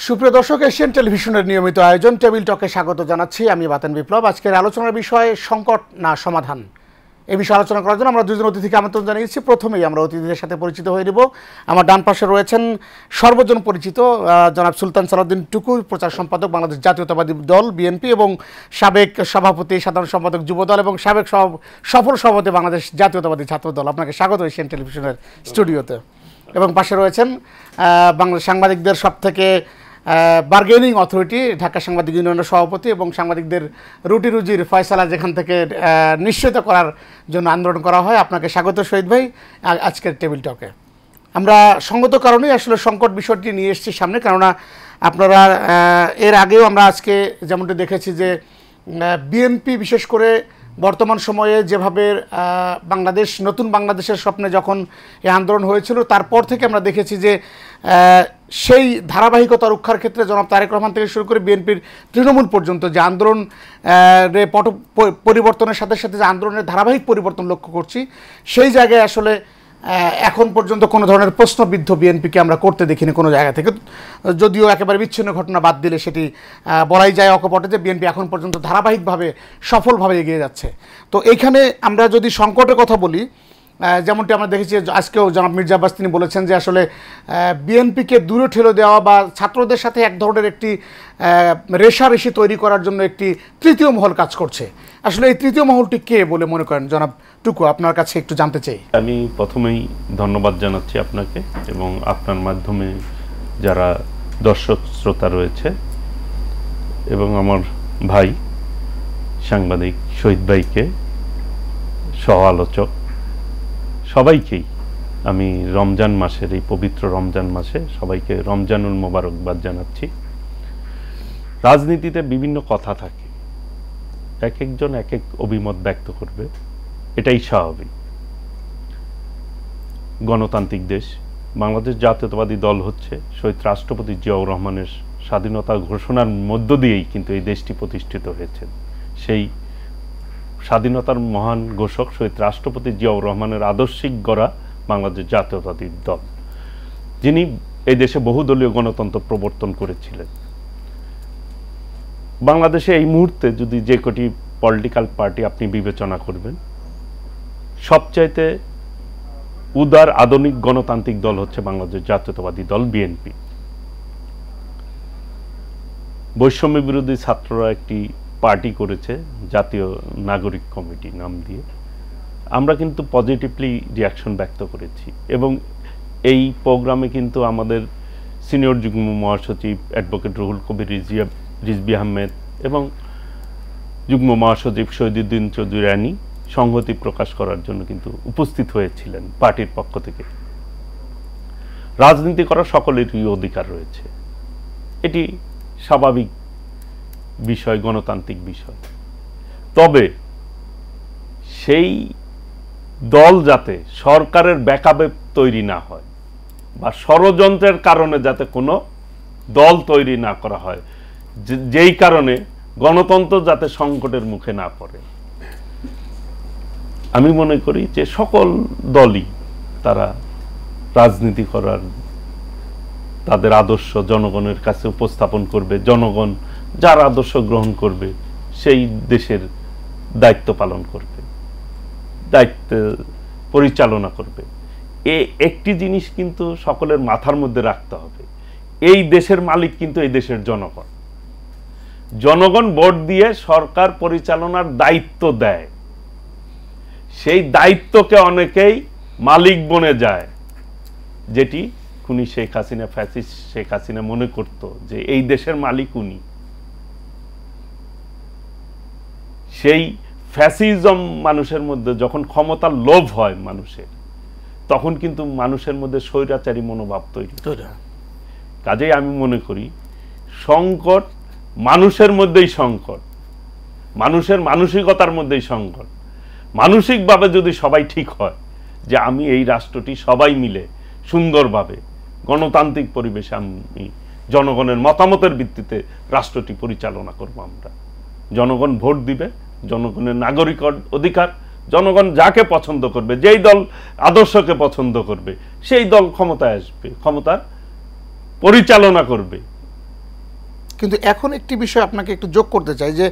সুপ্রিয় দর্শক, এশিয়ান টেলিভিশনের নিয়মিত আয়োজন টেবিল টকে স্বাগত জানাচ্ছি। আমি বাতেন বিপ্লব। আজকের আলোচনার বিষয় সংকট না সমাধান। এই বিষয়ে আলোচনা করার জন্য আমরা দুজন অতিথিকে আমন্ত্রণ জানিয়েছি। প্রথমেই আমরা অতিথিদের সাথে পরিচিত হয়ে নেব। আমার ডান পাশে রয়েছেন সর্বজন পরিচিত জনাব সুলতান সালাউদ্দিন টুকু, প্রচার সম্পাদক বাংলাদেশ জাতীয়তাবাদী দল বিএনপি এবং সাবেক সভাপতি সাধারণ সম্পাদক যুবদল এবং সাবেক সফল সভাপতি বাংলাদেশ জাতীয়তাবাদী ছাত্র দল। আপনাকে স্বাগত এশিয়ান টেলিভিশনের স্টুডিওতে। এবং পাশে রয়েছেন বাংলাদেশ সাংবাদিকদের সবথেকে বার্গেনিং অথরিটি ঢাকা সাংবাদিক ইউনিয়নের সভাপতি এবং সাংবাদিকদের রুটি রুজির ফয়সালা যেখান থেকে নিশ্চিত করার জন্য আন্দোলন করা হয়। আপনাকে স্বাগত শহীদ ভাই আজকের টেবিল টকে। আমরা সঙ্গত কারণেই আসলে সংকট বিষয়টি নিয়ে এসেছি সামনে, কেননা আপনারা এর আগেও আমরা আজকে যেমনটি দেখেছি যে বিএনপি বিশেষ করে বর্তমান সময়ে যেভাবে বাংলাদেশ নতুন বাংলাদেশের স্বপ্নে যখন এই আন্দোলন হয়েছিল তারপর থেকে আমরা দেখেছি যে সেই ধারাবাহিকতা রক্ষার ক্ষেত্রে জনাব তারেক রহমান থেকে শুরু করে বিএনপির তৃণমূল পর্যন্ত যে আন্দোলন পট পরিবর্তনের সাথে সাথে যে আন্দোলনের ধারাবাহিক পরিবর্তন লক্ষ্য করছি, সেই জায়গায় আসলে এখন পর্যন্ত কোনো ধরনের প্রশ্নবিদ্ধ বিএনপিকে আমরা করতে দেখিনি কোনো জায়গা থেকে। যদিও একেবারে বিচ্ছিন্ন ঘটনা বাদ দিলে সেটি বলাই যায় অকপটে যে বিএনপি এখন পর্যন্ত ধারাবাহিকভাবে সফলভাবে এগিয়ে যাচ্ছে। তো এইখানে আমরা যদি সংকটের কথা বলি, যেমনটি আমরা দেখেছি আজকেও জনাব মির্জা আব্বাস তিনি বলেছেন যে আসলে বিএনপিকে দূরে ঠেলে দেওয়া বা ছাত্রদের সাথে এক ধরনের একটি রেষারেষি তৈরি করার জন্য একটি তৃতীয় মহল কাজ করছে। আসলে এই তৃতীয় মহলটি কে বলে মনে করেন জনাব টুকু? আপনার কাছে একটু জানতে চাই। আমি প্রথমেই ধন্যবাদ জানাচ্ছি আপনাকে এবং আপনার মাধ্যমে যারা দর্শক শ্রোতা রয়েছে এবং আমার ভাই সাংবাদিক শহীদ ভাইকে, সহ আলোচক সবাইকেই আমি রমজান মাসের এই পবিত্র রমজান মাসে সবাইকে রমজানুল মোবারকবাদ জানাচ্ছি। রাজনীতিতে বিভিন্ন কথা থাকে, এক একজন এক এক অভিমত ব্যক্ত করবে, এটাই স্বাভাবিক। গণতান্ত্রিক দেশ বাংলাদেশ জাতীয়তাবাদী দল হচ্ছে শহীদ রাষ্ট্রপতি জিয়াউর রহমানের স্বাধীনতা ঘোষণার মধ্য দিয়েই কিন্তু এই দেশটি প্রতিষ্ঠিত হয়েছে। সেই স্বাধীনতার মহান ঘোষক শহীদ রাষ্ট্রপতি জিয়াউর রহমানের আদর্শিক গড়া বাংলাদেশ জাতীয়তাবাদী দল, যিনি এই দেশে বহুদলীয় গণতন্ত্র প্রবর্তন করেছিলেন। বাংলাদেশে এই মুহূর্তে যদি যে কটি পলিটিক্যাল পার্টি আপনি বিবেচনা করবেন, সবচাইতে উদার আধুনিক গণতান্ত্রিক দল হচ্ছে বাংলাদেশ জাতীয়তাবাদী দল বিএনপি। বৈষম্য বিরোধী ছাত্ররা একটি পার্টি করেছে জাতীয় নাগরিক কমিটি নাম দিয়ে। আমরা কিন্তু পজিটিভলি রিয়াকশন ব্যক্ত করেছি এবং এই প্রোগ্রামে কিন্তু আমাদের সিনিয়র যুগ্ম মহাসচিব অ্যাডভোকেট রুহুল কবির রিজভী আহমেদ এবং যুগ্ম মহাসচিব শহীদুদ্দিন চৌধুরী রানী সংহতি প্রকাশ করার জন্য কিন্তু উপস্থিত হয়েছিলেন পার্টির পক্ষ থেকে। রাজনীতি করার সকলেরই অধিকার রয়েছে, এটি স্বাভাবিক বিষয়, গণতান্ত্রিক বিষয়। তবে সেই দল যাতে সরকারের ব্যাকআপে তৈরি না হয় বা ষড়যন্ত্রের কারণে যাতে কোনো দল তৈরি না করা হয়, যেই কারণে গণতন্ত্র যাতে সংকটের মুখে না পড়ে। আমি মনে করি যে সকল দলই তারা রাজনীতি করার তাদের আদর্শ জনগণের কাছে উপস্থাপন করবে, জনগণ যার আদর্শ গ্রহণ করবে সেই দেশের দায়িত্ব পালন করবে, দায়িত্ব পরিচালনা করবে। একটি জিনিস কিন্তু সকলের মাথার মধ্যে রাখতে হবে, এই দেশের মালিক কিন্তু এই দেশের জনগণ। জনগণ ভোট দিয়ে সরকার পরিচালনার দায়িত্ব দেয়, সেই দায়িত্বকে অনেকেই মালিক বনে যায়, যেটি খুনি শেখ হাসিনা, ফ্যাসিস্ট শেখ হাসিনা মনে করত যে এই দেশের মালিক উনি। সেই ফ্যাসিজম মানুষের মধ্যে যখন ক্ষমতার লোভ হয় মানুষের, তখন কিন্তু মানুষের মধ্যে স্বৈরাচারী মনোভাব তৈরি হয়। কাজেই আমি মনে করি সংকট মানুষের মধ্যেই সংকট, মানুষের মানসিকতার মধ্যেই সংকট। মানসিকভাবে যদি সবাই ঠিক হয় যে আমি এই রাষ্ট্রটি সবাই মিলে সুন্দরভাবে গণতান্ত্রিক পরিবেশে আমি জনগণের মতামতের ভিত্তিতে রাষ্ট্রটি পরিচালনা করব, আমরা জনগণ ভোট দিবে, জনগণের নাগরিক অধিকার, জনগণ যাকে পছন্দ করবে, যেই দল আদর্শকে পছন্দ করবে সেই দল ক্ষমতায় আসবে, ক্ষমতার পরিচালনা করবে। কিন্তু এখন একটি বিষয় আপনাকে একটু যোগ করতে চাই যে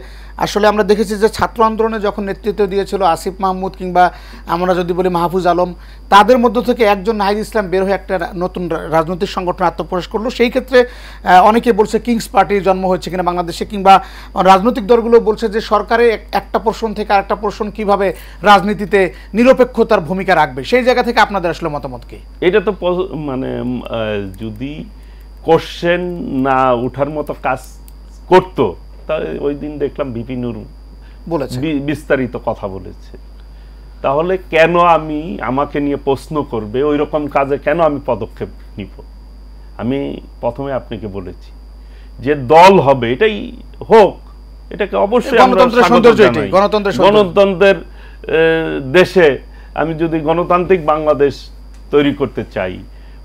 আসলে আমরা দেখেছি যে ছাত্র আন্দোলনে যখন নেতৃত্ব দিয়েছিল আসিফ মাহমুদ কিংবা আমরা যদি বলি মাহফুজ আলম, তাদের মধ্য থেকে একজন নাহিদ ইসলাম বের হয়ে একটা নতুন রাজনৈতিক সংগঠন আত্মপ্রকাশ করলো। সেই ক্ষেত্রে অনেকে বলছে কিংস পার্টির জন্ম হয়েছে কিনা বাংলাদেশে, কিংবা রাজনৈতিক দলগুলো বলছে যে সরকারের একটা পোর্শন থেকে আরেকটা পোর্শন কিভাবে রাজনীতিতে নিরপেক্ষতার ভূমিকা রাখবে, সেই জায়গা থেকে আপনাদের আসলে মতামত কি? এটা তো মানে যদি কোশ্চেন না উঠার মতো কাজ করতো তাহলে ওই দিন দেখলাম ভিপি নুর বলেছে, বিস্তারিত কথা বলেছে। তাহলে কেন আমাকে নিয়ে প্রশ্ন করবে, ওই রকম কাজে কেন আমি পদক্ষেপ নিব? আমি প্রথমে আপনাকে বলেছি যে দল হবে, এটাই হোক, এটাকে অবশ্যই গণতন্ত্রের দেশে আমি যদি গণতান্ত্রিক বাংলাদেশ তৈরি করতে চাই,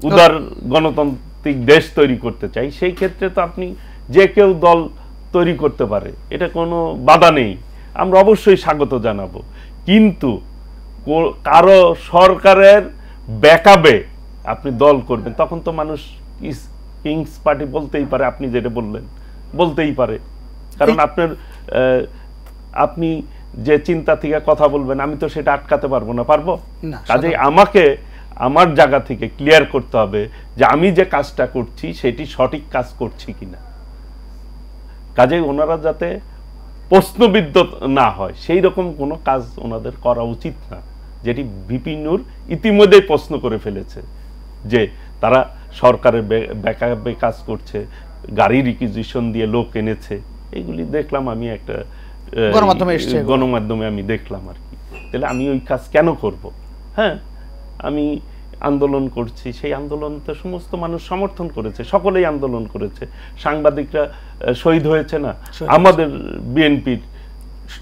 উদার গণতান্ত্রিক দেশ তৈরি করতে চাই, সেই ক্ষেত্রে তো আপনি যে কেউ দল তৈরি করতে পারে, এটা কোনো বাধা নেই, আমরা অবশ্যই স্বাগত জানাবো। কিন্তু কারো সরকারের ব্যাকআপে আপনি দল করবেন, তখন তো মানুষ কিংস পার্টি বলতেই পারে, আপনি যেটা বললেন বলতেই পারে, কারণ আপনি যে চিন্তা থেকে কথা বলবেন আমি তো সেটা আটকাতে পারবো না, পারবো? কাজেই আমাকে আমার জায়গা থেকে ক্লিয়ার করতে হবে যে আমি যে কাজটা করছি সেটি সঠিক কাজ করছি কিনা। কাজেই ওনারা যাতে প্রশ্নবিদ্ধ না হয় সেই রকম কোনো কাজ ওনাদের করা উচিত না, যেটি ভিপি নূর ইতিমধ্যেই প্রশ্ন করে ফেলেছে যে তারা সরকারের ব্যাকআপে কাজ করছে, গাড়ি রিকুইজিশন দিয়ে লোক এনেছে। এইগুলি দেখলাম আমি একটা গণমাধ্যমে আমি দেখলাম আর কি। তাহলে আমি ওই কাজ কেন করব? হ্যাঁ, আমি আন্দোলন করছি, সেই আন্দোলন তো সমস্ত মানুষ সমর্থন করেছে, সকলেই আন্দোলন করেছে, সাংবাদিকরা শহীদ হয়েছে না, আমাদের বিএনপির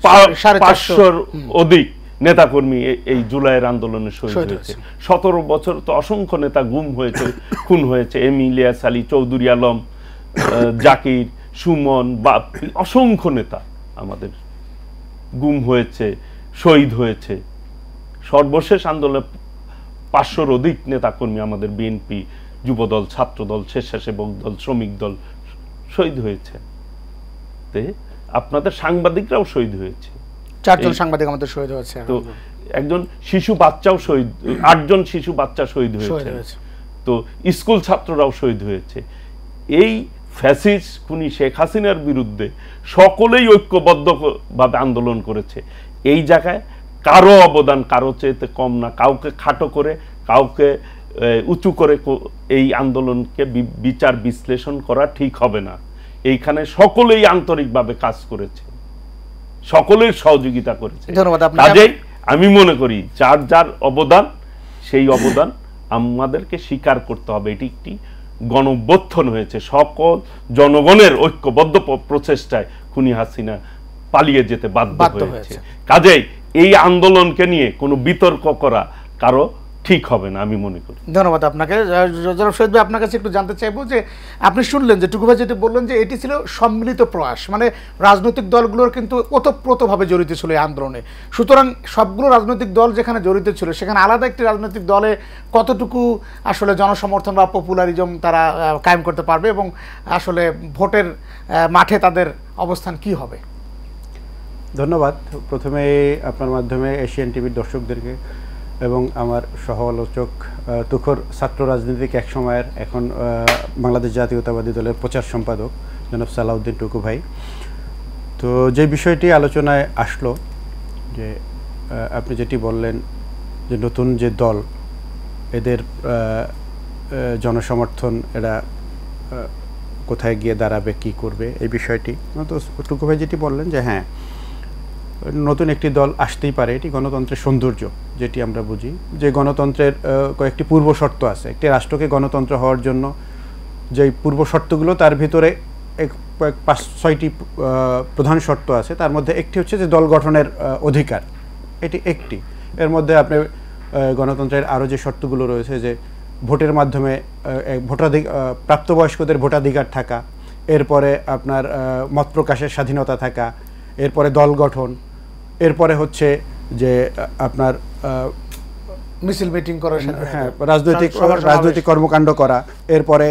500-র অধিক নেতাকর্মী এই জুলাইয়ের আন্দোলনে শহীদ হয়েছে। 17 বছর তো অসংখ্য নেতা গুম হয়েছে, খুন হয়েছে, এম ইলিয়াস আলী, চৌধুরী আলম, জাকির, সুমন, বাপ্পি, অসংখ্য নেতা আমাদের গুম হয়েছে, শহীদ হয়েছে। সর্বশেষ আন্দোলনে 500-র অধিক নেতাকর্মী আমাদের বিএনপি, যুবদল, ছাত্রদল, স্বেচ্ছাসেবক দল, শ্রমিক দল শহীদ হয়েছে। আপনাদের সাংবাদিকরাও শহীদ হয়েছে, 4 জন সাংবাদিক আমাদের শহীদ হয়েছে। তো একজন শিশু বাচ্চাও শহীদ, 8 জন শিশু বাচ্চা শহীদ হয়েছে, তো স্কুল ছাত্ররাও শহীদ হয়েছে। এই ফ্যাসিস্ট খুনি শেখ হাসিনার বিরুদ্ধে সকলেই ঐক্যবদ্ধভাবে আন্দোলন করেছে। এই জায়গায় কারো অবদান কারো চেয়েতে কম না, কাউকে খাটো করে কাউকে উঁচু করে এই আন্দোলনকে বিচার বিশ্লেষণ করা ঠিক হবে না। এইখানে সকলেই আন্তরিকভাবে কাজ করেছে, সকলের সহযোগিতা করেছে। কাজেই আমি মনে করি যার যার অবদান, সেই অবদান আমাদেরকে স্বীকার করতে হবে। এটি একটি গণঅভ্যুত্থান হয়েছে, সকল জনগণের ঐক্যবদ্ধ প্রচেষ্টায় খুনি হাসিনা পালিয়ে যেতে বাধ্য হয়েছে। কাজেই এই আন্দোলনকে নিয়ে কোনো বিতর্ক করা কারো ঠিক হবে না আমি মনে করি। ধন্যবাদ আপনাকে। জনাব শহীদ ভাই, আপনার কাছে একটু জানতে চাইবো যে আপনি শুনলেন যে টুকু ভাই যেটি বললেন যে এটি ছিল সম্মিলিত প্রয়াস, মানে রাজনৈতিক দলগুলোর কিন্তু ওতপ্রোতভাবে জড়িত ছিল এই আন্দোলনে। সুতরাং সবগুলো রাজনৈতিক দল যেখানে জড়িত ছিল সেখানে আলাদা একটি রাজনৈতিক দলে কতটুকু আসলে জনসমর্থন বা পপুলারিজম তারা কায়েম করতে পারবে এবং আসলে ভোটের মাঠে তাদের অবস্থান কি হবে? ধন্যবাদ। প্রথমে আপনার মাধ্যমে এশিয়ান টিভির দর্শকদেরকে এবং আমার সহ আলোচক তুখর ছাত্র রাজনীতিক এক সময়ের, এখন বাংলাদেশ জাতীয়তাবাদী দলের প্রচার সম্পাদক জনাব সালাউদ্দিন টুকু ভাই। তো যে বিষয়টি আলোচনায় আসলো যে আপনি যেটি বললেন যে নতুন যে দল, এদের জনসমর্থন এরা কোথায় গিয়ে দাঁড়াবে, কি করবে, এই বিষয়টি তো টুকু ভাই যেটি বললেন যে হ্যাঁ, নতুন একটি দল আসতেই পারে, এটি গণতন্ত্রের সৌন্দর্য যেটি আমরা বুঝি, যে গণতন্ত্রের কয়েকটি পূর্ব শর্ত আছে। একটি রাষ্ট্রকে গণতন্ত্র হওয়ার জন্য যেই পূর্ব শর্তগুলো, তার ভিতরে 5-6টি প্রধান শর্ত আছে। তার মধ্যে একটি হচ্ছে যে দল গঠনের অধিকার, এটি একটি। এর মধ্যে আপনি গণতন্ত্রের আরও যে শর্তগুলো রয়েছে, যে ভোটের মাধ্যমে প্রাপ্তবয়স্কদের ভোটাধিকার থাকা, এরপরে আপনার মত প্রকাশের স্বাধীনতা থাকা, এরপরে দল গঠন, এরপরে হচ্ছে যে আপনার মিছিল মিটিং করা, হ্যাঁ, রাজনৈতিক কর্মকাণ্ড করা, এরপরে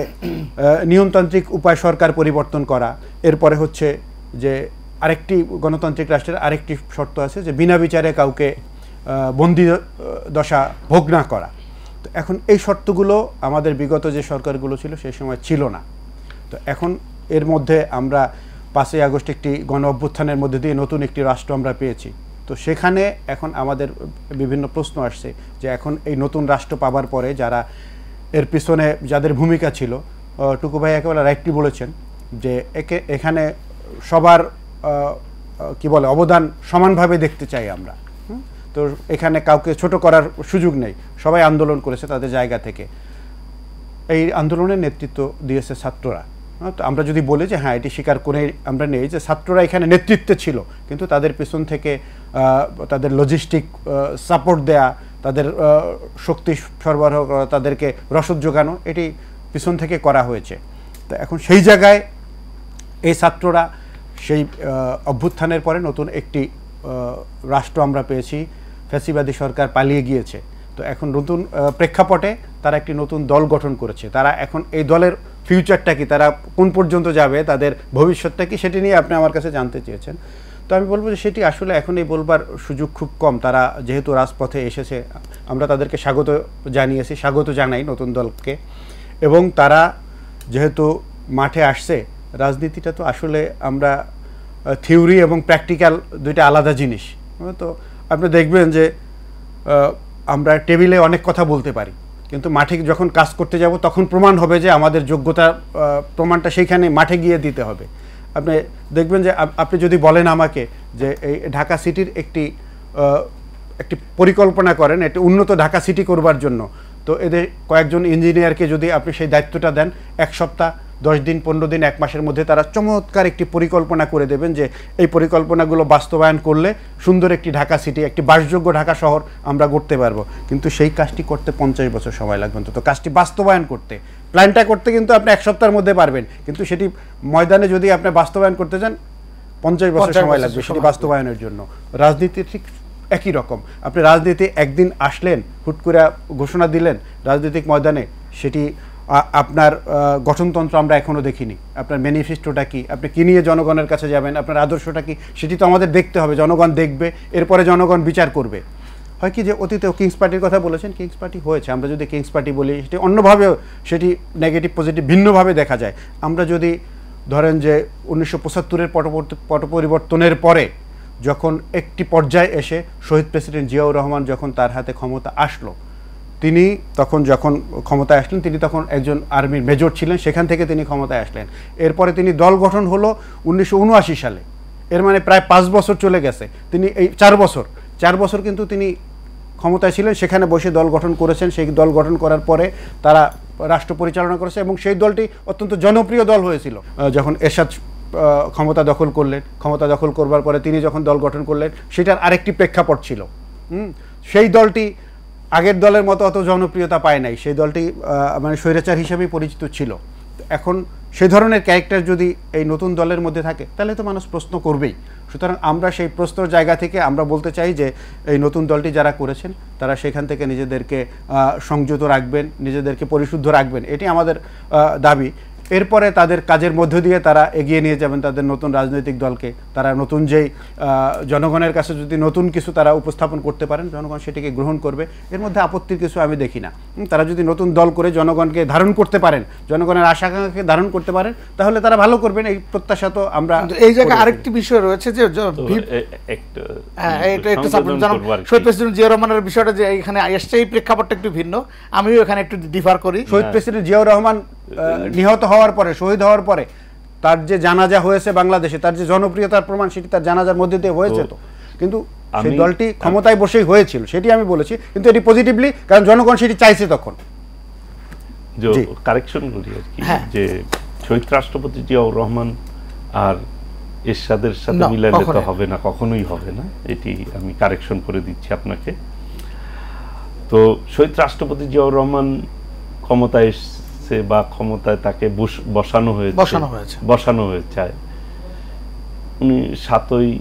নিয়মতান্ত্রিক উপায় সরকার পরিবর্তন করা, এরপরে হচ্ছে যে আরেকটি গণতান্ত্রিক রাষ্ট্রের আরেকটি শর্ত আছে যে বিনা বিচারে কাউকে বন্দি দশা ভোগ না করা। তো এখন এই শর্তগুলো আমাদের বিগত যে সরকারগুলো ছিল সেই সময় ছিল না। তো এখন এর মধ্যে আমরা 5ই আগস্ট একটি গণ অভ্যুত্থানের মধ্যে দিয়ে নতুন একটি রাষ্ট্র আমরা পেয়েছি। তো সেখানে এখন আমাদের বিভিন্ন প্রশ্ন আসছে যে এখন এই নতুন রাষ্ট্র পাবার পরে যারা এর পিছনে যাদের ভূমিকা ছিল, টুকু ভাই একেবারে রাইটলি বলেছেন যে এখানে সবার কি বলে অবদান সমানভাবে দেখতে চাই আমরা। তো এখানে কাউকে ছোট করার সুযোগ নেই, সবাই আন্দোলন করেছে তাদের জায়গা থেকে। এই আন্দোলনের নেতৃত্ব দিয়েছে ছাত্ররা। তো আমরা যদি বলি যে হ্যাঁ এটি স্বীকার করে আমরা নেই যে ছাত্ররা এখানে নেতৃত্বে ছিল, কিন্তু তাদের পেছন থেকে তাদের লজিস্টিক সাপোর্ট দেয়া, তাদের শক্তি সরবরাহ করা, তাদেরকে রসদ যোগানো, এটি পিছন থেকে করা হয়েছে। তো এখন সেই জায়গায় এই ছাত্ররা সেই অভ্যুত্থানের পরে নতুন একটি রাষ্ট্র আমরা পেয়েছি, ফ্যাসিবাদী সরকার পালিয়ে গিয়েছে। তো এখন নতুন প্রেক্ষাপটে তারা একটি নতুন দল গঠন করেছে। তারা এখন এই দলের ফিউচারটা কি, তারা কোন পর্যন্ত যাবে, তাদের ভবিষ্যৎটা কি, সেটি নিয়ে আপনি আমার কাছে জানতে চেয়েছেন। তো আমি বলবো যে সেটি আসলে এখন এই বলবার সুযোগ খুব কম। তারা যেহেতু রাজপথে এসেছে, আমরা তাদেরকে স্বাগত জানিয়েছি, স্বাগত জানাই নতুন দলকে। এবং তারা যেহেতু মাঠে আসছে, রাজনীতিটা তো আসলে আমরা থিওরি এবং প্র্যাকটিক্যাল দুইটা আলাদা জিনিস। তো আপনি দেখবেন যে আমরা টেবিলে অনেক কথা বলতে পারি, কিন্তু মাঠে যখন কাজ করতে যাব তখন প্রমাণ হবে যে আমাদের যোগ্যতা প্রমাণটা সেইখানে মাঠে গিয়ে দিতে হবে। আপনি দেখবেন যে আপনি যদি বলেন আমাকে যে এই ঢাকা সিটির একটি পরিকল্পনা করেন, একটি উন্নত ঢাকা সিটি করবার জন্য, তো এদের কয়েকজন ইঞ্জিনিয়ারকে যদি আপনি সেই দায়িত্বটা দেন, 1 সপ্তাহ, 10 দিন, 15 দিন, 1 মাসের মধ্যে তারা চমৎকার একটি পরিকল্পনা করে দেবেন যে এই পরিকল্পনাগুলো বাস্তবায়ন করলে সুন্দর একটি ঢাকা সিটি, একটি বাসযোগ্য ঢাকা শহর আমরা করতে পারবো। কিন্তু সেই কাজটি করতে 50 বছর সময় লাগবে অন্তত, কাজটি বাস্তবায়ন করতে। প্ল্যানটা করতে কিন্তু আপনি 1 সপ্তাহের মধ্যে পারবেন, কিন্তু সেটি ময়দানে যদি আপনি বাস্তবায়ন করতে চান 50 বছর সময় লাগবে সেটি বাস্তবায়নের জন্য। রাজনীতি ঠিক একই রকম। আপনি রাজনীতি একদিন আসলেন, হুট করে ঘোষণা দিলেন রাজনৈতিক ময়দানে, সেটি আপনার গঠনতন্ত্র আমরা এখনও দেখিনি। আপনার ম্যানিফেস্টোটা কি, আপনি কী নিয়ে জনগণের কাছে যাবেন, আপনার আদর্শটা কি, সেটি তো আমাদের দেখতে হবে। জনগণ দেখবে, এরপরে জনগণ বিচার করবে। হয় কি যে অতীতেও কিংস পার্টির কথা বলেছেন, কিংস পার্টি হয়েছে, আমরা যদি কিংস পার্টি বলি সেটি অন্যভাবেও সেটি নেগেটিভ পজিটিভ ভিন্নভাবে দেখা যায়। আমরা যদি ধরেন যে 1975-এর পট পরিবর্তনের পরে যখন একটি পর্যায়ে এসে শহীদ প্রেসিডেন্ট জিয়াউর রহমান যখন তার হাতে ক্ষমতা আসলো, তিনি তখন যখন ক্ষমতায় আসলেন, তিনি তখন একজন আর্মির মেজর ছিলেন, সেখান থেকে তিনি ক্ষমতায় আসলেন। এরপরে তিনি দল গঠন হলো 1979 সালে, এর মানে প্রায় 5 বছর চলে গেছে। তিনি এই 4 বছর কিন্তু তিনি ক্ষমতায় ছিলেন, সেখানে বসে দল গঠন করেছেন। সেই দল গঠন করার পরে তারা রাষ্ট্র পরিচালনা করেছে এবং সেই দলটি অত্যন্ত জনপ্রিয় দল হয়েছিল। যখন এরশাদ ক্ষমতা দখল করলেন, ক্ষমতা দখল করবার পরে তিনি যখন দল গঠন করলেন, সেটার আরেকটি প্রেক্ষাপট ছিল। সেই দলটি আগের দলের মতো অত জনপ্রিয়তা পায় নাই, সেই দলটি মানে স্বৈরাচার হিসেবেই পরিচিত ছিল। এখন সেই ধরনের ক্যারেক্টার যদি এই নতুন দলের মধ্যে থাকে, তাহলে তো মানুষ প্রশ্ন করবেই। সুতরাং আমরা সেই প্রশ্নের জায়গা থেকে আমরা বলতে চাই যে এই নতুন দলটি যারা করেছেন তারা সেখান থেকে নিজেদেরকে সংযত রাখবেন, নিজেদেরকে পরিশুদ্ধ রাখবেন, এটি আমাদের দাবি। এরপরে তাদের কাজের মধ্য দিয়ে তারা এগিয়ে নিয়ে যাবেন তাদের নতুন রাজনৈতিক দলকে। তারা নতুন যেই জনগণের কাছে যদি নতুন কিছু তারা উপস্থাপন করতে পারেন, জনগণ সেটিকে গ্রহণ করবে, এর মধ্যে আপত্তির কিছু আমি দেখি না। তারা যদি নতুন দল করে জনগণকে ধারণ করতে পারেন, জনগণের আশা-আকাঙ্ক্ষাকে ধারণ করতে পারেন, তাহলে তারা ভালো করবেন, এই প্রত্যাশা তো আমরা। এই জায়গায় আরেকটি বিষয় রয়েছে যে শহীদ প্রেসিডেন্ট জিয়াউর রহমানের বিষয়টা যে এখানে এসছে, এই প্রেক্ষাপটটা একটু ভিন্ন, আমিও এখানে একটু ডিফার করি। শহীদ প্রেসিডেন্ট জিয়াউর রহমান নিহত হওয়ার পরে, শহীদ হওয়ার পরে তার যে জানাজা হয়েছে বাংলাদেশে, তার যে জনপ্রিয়তার প্রমাণ সেটি তার জানাজার মধ্যে দিয়ে হয়েছে। তো কিন্তু সেই দলটি ক্ষমতায় বসেই হয়েছিল, সেটি আমি বলেছি, কিন্তু এটি পজিটিভলি, কারণ জনগণ সেটি চাইছে তখন। কারেকশন করি আর কি, যে শহীদ রাষ্ট্রপতি জিয়াউর রহমান আর এরশাদের সাথে মিলাইলে তো হবে না, কখনোই হবে না, এটি আমি কারেকশন করে দিচ্ছি আপনাকে। তো শহীদ রাষ্ট্রপতি জিয়াউর রহমান ক্ষমতায় বা ক্ষমতায় তাকে বসানো হয়েছে উনি 7ই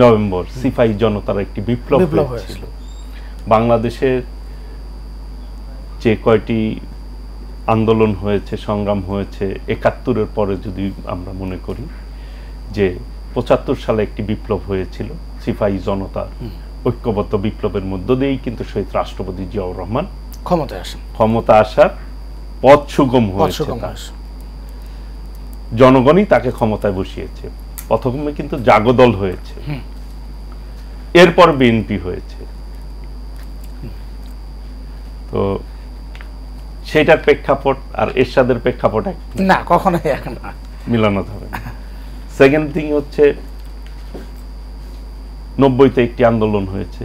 নভেম্বর সিপাহী জনতার একটি বিপ্লব হয়েছিল। বাংলাদেশের যে কয়টি আন্দোলন হয়েছে, সংগ্রাম হয়েছে ৭১-এর পরে যদি আমরা মনে করি যে ৭৫ সালে একটি বিপ্লব হয়েছিল, সিপাহী জনতার ঐক্যবদ্ধ বিপ্লবের মধ্য দিয়েই কিন্তু শহীদ রাষ্ট্রপতি জিয়াউর রহমান ক্ষমতা আসার পথ সুগম হয়েছে। জনগণই তাকে ক্ষমতায় বসিয়েছে। প্রথমে কিন্তু জাগদল হয়েছে, এরপর বিএনপি হয়েছে। তো সেটার প্রেক্ষাপট আর এরশাদের প্রেক্ষাপট না, কখনোই এক না, মিলানো যাবে না। সেকেন্ড থিং হচ্ছে ৯০-তে একটি আন্দোলন হয়েছে,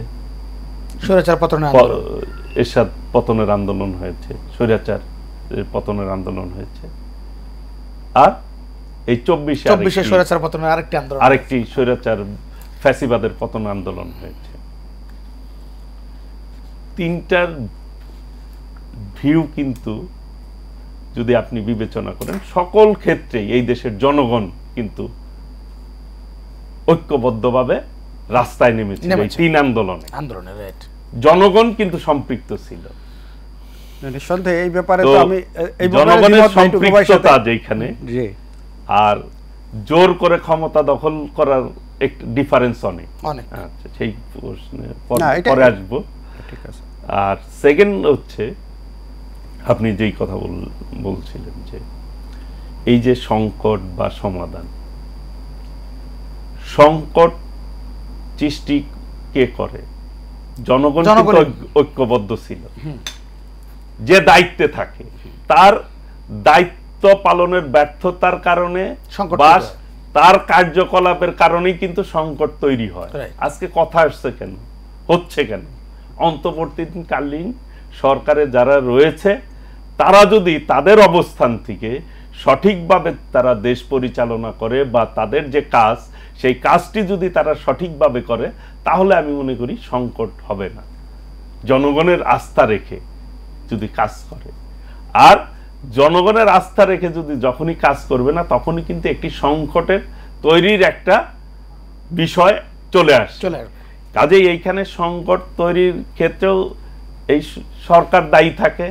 স্বৈরাচার পতনের আন্দোলন, এরশাদ পতনের আন্দোলন হয়েছে, স্বৈরাচার পতনের আন্দোলন হয়েছে। আর এই ২৪-এ স্বৈরাচার পতনের আরেকটি আন্দোলন, আরেকটি স্বৈরাচার ফ্যাসিবাদের পতন আন্দোলন হয়েছে। তিনটার ভিউ কিন্তু যদি আপনি বিবেচনা করেন, সকল ক্ষেত্রেই এই দেশের জনগণ কিন্তু ঐক্যবদ্ধভাবে রাস্তায় নেমেছিল। এই তিন আন্দোলনে জনগণ কিন্তু সম্পৃক্ত ছিল। নিঃসন্দেহে এই ব্যাপারে তো আমি জনগণের সম্পৃক্ততা যেখানে, আর জোর করে ক্ষমতা দখল করার একটু ডিফারেন্স অনেক। আচ্ছা, সেই পরে আসবো। ঠিক আছে। আর সেকেন্ড হচ্ছে আপনি যেই কথা বলছিলেন যে এই যে সংকট বা সমাধান, সংকট সৃষ্টি কে করে? জনগণ ঐক্যবদ্ধ ছিল। যে দায়িত্বে থাকে তার দায়িত্ব পালনের ব্যর্থতার কারণে বা তার কার্যকলাপের কারণেই কিন্তু সংকট তৈরি হয়। আজকে কথা আসছে কেন, হচ্ছে কেন? অন্তর্বর্তীকালীন সরকারে যারা রয়েছে তারা যদি তাদের অবস্থান থেকে সঠিকভাবে তারা দেশ পরিচালনা করে বা তাদের যে কাজ, সেই কাজটি যদি তারা সঠিকভাবে করে, তাহলে আমি মনে করি সংকট হবে না। জনগণের আস্থা রেখে যদি কাজ করে, আর জনগণের আস্থা রেখে যদি যখনই কাজ করবে না, তখনই কিন্তু একটি সংকটের তৈরির একটা বিষয় চলে আসে। কাজেই এইখানে সংকট তৈরির ক্ষেত্রেও এই সরকার দায়ী থাকে,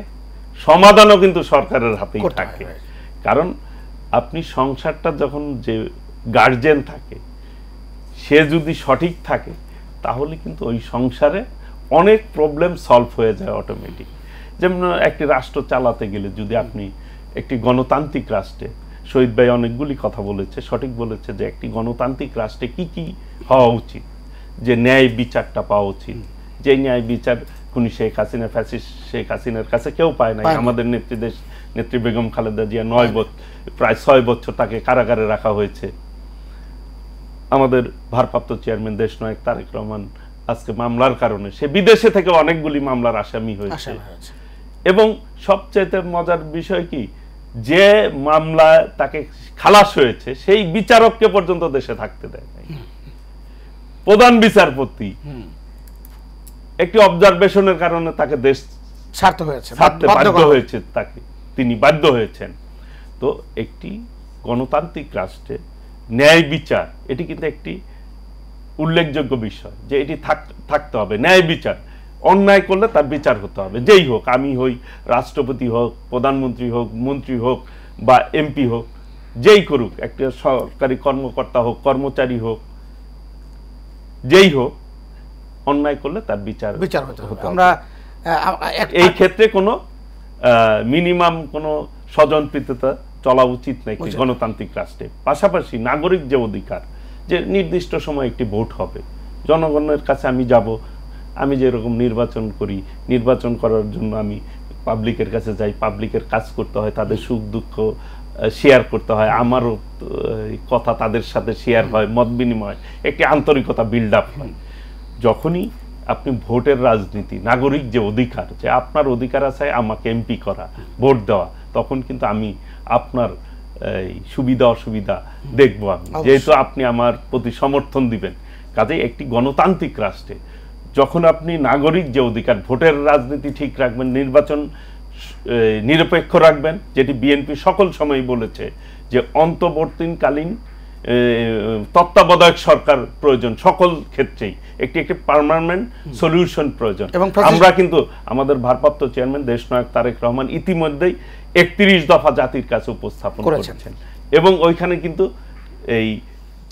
সমাধানও কিন্তু সরকারের হাতেই থাকে। কারণ আপনি সংসারটা যখন যে গার্জিয়ান থাকে, সে যদি সঠিক থাকে, তাহলে কিন্তু ওই সংসারে অনেক প্রবলেম সলভ হয়ে যায় অটোমেটিক। যেমন একটি রাষ্ট্র চালাতে গেলে যদি আপনি একটি গণতান্ত্রিক রাষ্ট্রে, শহীদ ভাই অনেকগুলি কথা বলেছে, সঠিক বলেছে যে একটি গণতান্ত্রিক রাষ্ট্রে কি কি হওয়া উচিত, যে ন্যায় বিচারটা পাওয়া উচিত, যে ন্যায় বিচার খুনি শেখ হাসিনা, ফ্যাসিস্ট শেখ হাসিনার কাছে কেউ পায় নাই। আমাদের নেত্রী বেগম খালেদা জিয়া প্রায় ৬ বছর তাকে কারাগারে রাখা হয়েছে। আমাদের ভারপ্রাপ্ত চেয়ারম্যান দেশনায়ক তারেক রহমান আজকে মামলার কারণে সে বিদেশে থেকে অনেকগুলি মামলার আসামি হয়েছে। এবং সবচেয়ে মজার বিষয় কি, যে মামলা তাকে খালাস হয়েছে সেই বিচারককে পর্যন্ত দেশে থাকতে দেয় নাই। প্রধান বিচারপতি একটি অবজারভেশনের কারণে তাকে দেশ ছাড়তে বাধ্য হয়েছে, তাকে তিনি বাধ্য হয়েছেন। তো একটি গণতান্ত্রিক রাষ্ট্রে ন্যায় বিচার এটি কিন্তু একটি উল্লেখযোগ্য বিষয়, যে এটি থাকতে হবে। ন্যায় বিচার, অন্যায় করলে তার বিচার হতে হবে, যেই হোক, আমি হই, রাষ্ট্রপতি হোক, প্রধানমন্ত্রী হোক, মন্ত্রী হোক বা এমপি হোক, যেই করুক, একটা সরকারি কর্মকর্তা হোক, কর্মচারী হোক, যেই হোক, অন্যায় করলে তার বিচার হতে হবে। আমরা এই ক্ষেত্রে কোনো মিনিমাম কোনো স্বজনপ্রীতিতা চলা উচিত নাই গণতান্ত্রিক রাষ্ট্রে। পাশাপাশি নাগরিক যে অধিকার, যে নির্দিষ্ট সময় একটি ভোট হবে, জনগণের কাছে আমি যাব, আমি যেরকম নির্বাচন করি, নির্বাচন করার জন্য আমি পাবলিকের কাছে যাই, পাবলিকের কাজ করতে হয়, তাদের সুখ দুঃখ শেয়ার করতে হয়, আমারও কথা তাদের সাথে শেয়ার হয়, মত বিনিময়, একটি আন্তরিকতা বিল্ড আপ হয়। যখনই আপনি ভোটের রাজনীতি, নাগরিক যে অধিকার, যে আপনার অধিকার আছে আমাকে এমপি করা, ভোট দেওয়া, তখন কিন্তু আমি আপনার সুবিধা অসুবিধা দেখবো, আমি যেহেতু আপনি আমার প্রতি সমর্থন দিবেন। কাজেই একটি গণতান্ত্রিক রাষ্ট্রে যখন আপনি নাগরিক যে অধিকার, ভোটের রাজনীতি ঠিক রাখবেন, নির্বাচন নিরপেক্ষ রাখবেন, যেটি বিএনপি সকল সময় বলেছে যে অন্তর্বর্তীকালীন তত্ত্বাবধায়ক সরকার প্রয়োজন, সকল ক্ষেত্রেই একটি পার্মানেন্ট সলিউশন প্রয়োজন। আমরা কিন্তু আমাদের ভারপ্রাপ্ত চেয়ারম্যান দেশনায়ক তারেক রহমান ইতিমধ্যেই 31 দফা জাতির কাছে উপস্থাপন করেছেন এবং ওইখানে কিন্তু এই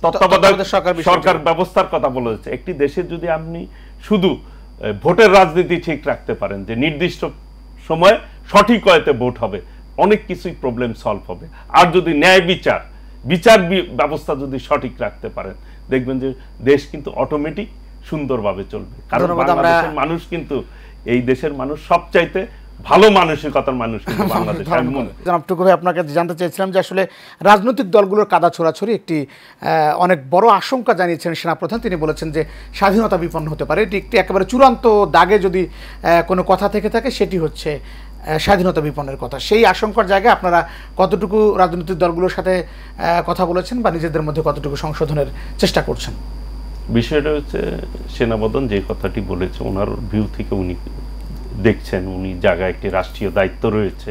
তত্ত্বাবধায়ক সরকার ব্যবস্থার কথা বলেছে। একটি দেশে যদি আপনি শুধু ভোটের রাজনীতি ঠিক রাখতে পারেন, যে নির্দিষ্ট সময়ে সঠিক ওয়েতে ভোট হবে, অনেক কিছুই প্রবলেম সলভ হবে। আর যদি ন্যায় বিচার ব্যবস্থা যদি সঠিক রাখতে পারেন, দেখবেন যে দেশ কিন্তু অটোমেটিক সুন্দরভাবে চলবে। কারণ বাংলাদেশের মানুষ কিন্তু, এই দেশের মানুষ সবচাইতে ভালো মানসিকতার মানুষ কিন্তু বাংলাদেশ। জনাব টুকু ভাই, আপনাকে জানতে চাইছিলাম যে আসলে রাজনৈতিক দলগুলোর কাদা ছোড়াছড়ি একটি অনেক বড় আশঙ্কা জানিয়েছেন সেনাপ্রধান। তিনি বলেছেন যে স্বাধীনতা বিপন্ন হতে পারে। এটি একটি একেবারে চূড়ান্ত দাগে যদি কোনো কথা থেকে থাকে সেটি হচ্ছে স্বাধীনতা বিপন্নের কথা। সেই আশঙ্কার জায়গায় আপনারা কতটুকু রাজনৈতিক দলগুলোর সাথে কথা বলেছেন বা নিজেদের মধ্যে কতটুকু সংশোধনের চেষ্টা করছেন? বিষয়টা হচ্ছে, সেনাপ্রধান যে কথাটি বলেছে ওনার ভিউ থেকে উনি দেখছেন, উনি জায়গায় একটি রাষ্ট্রীয় দায়িত্ব রয়েছে,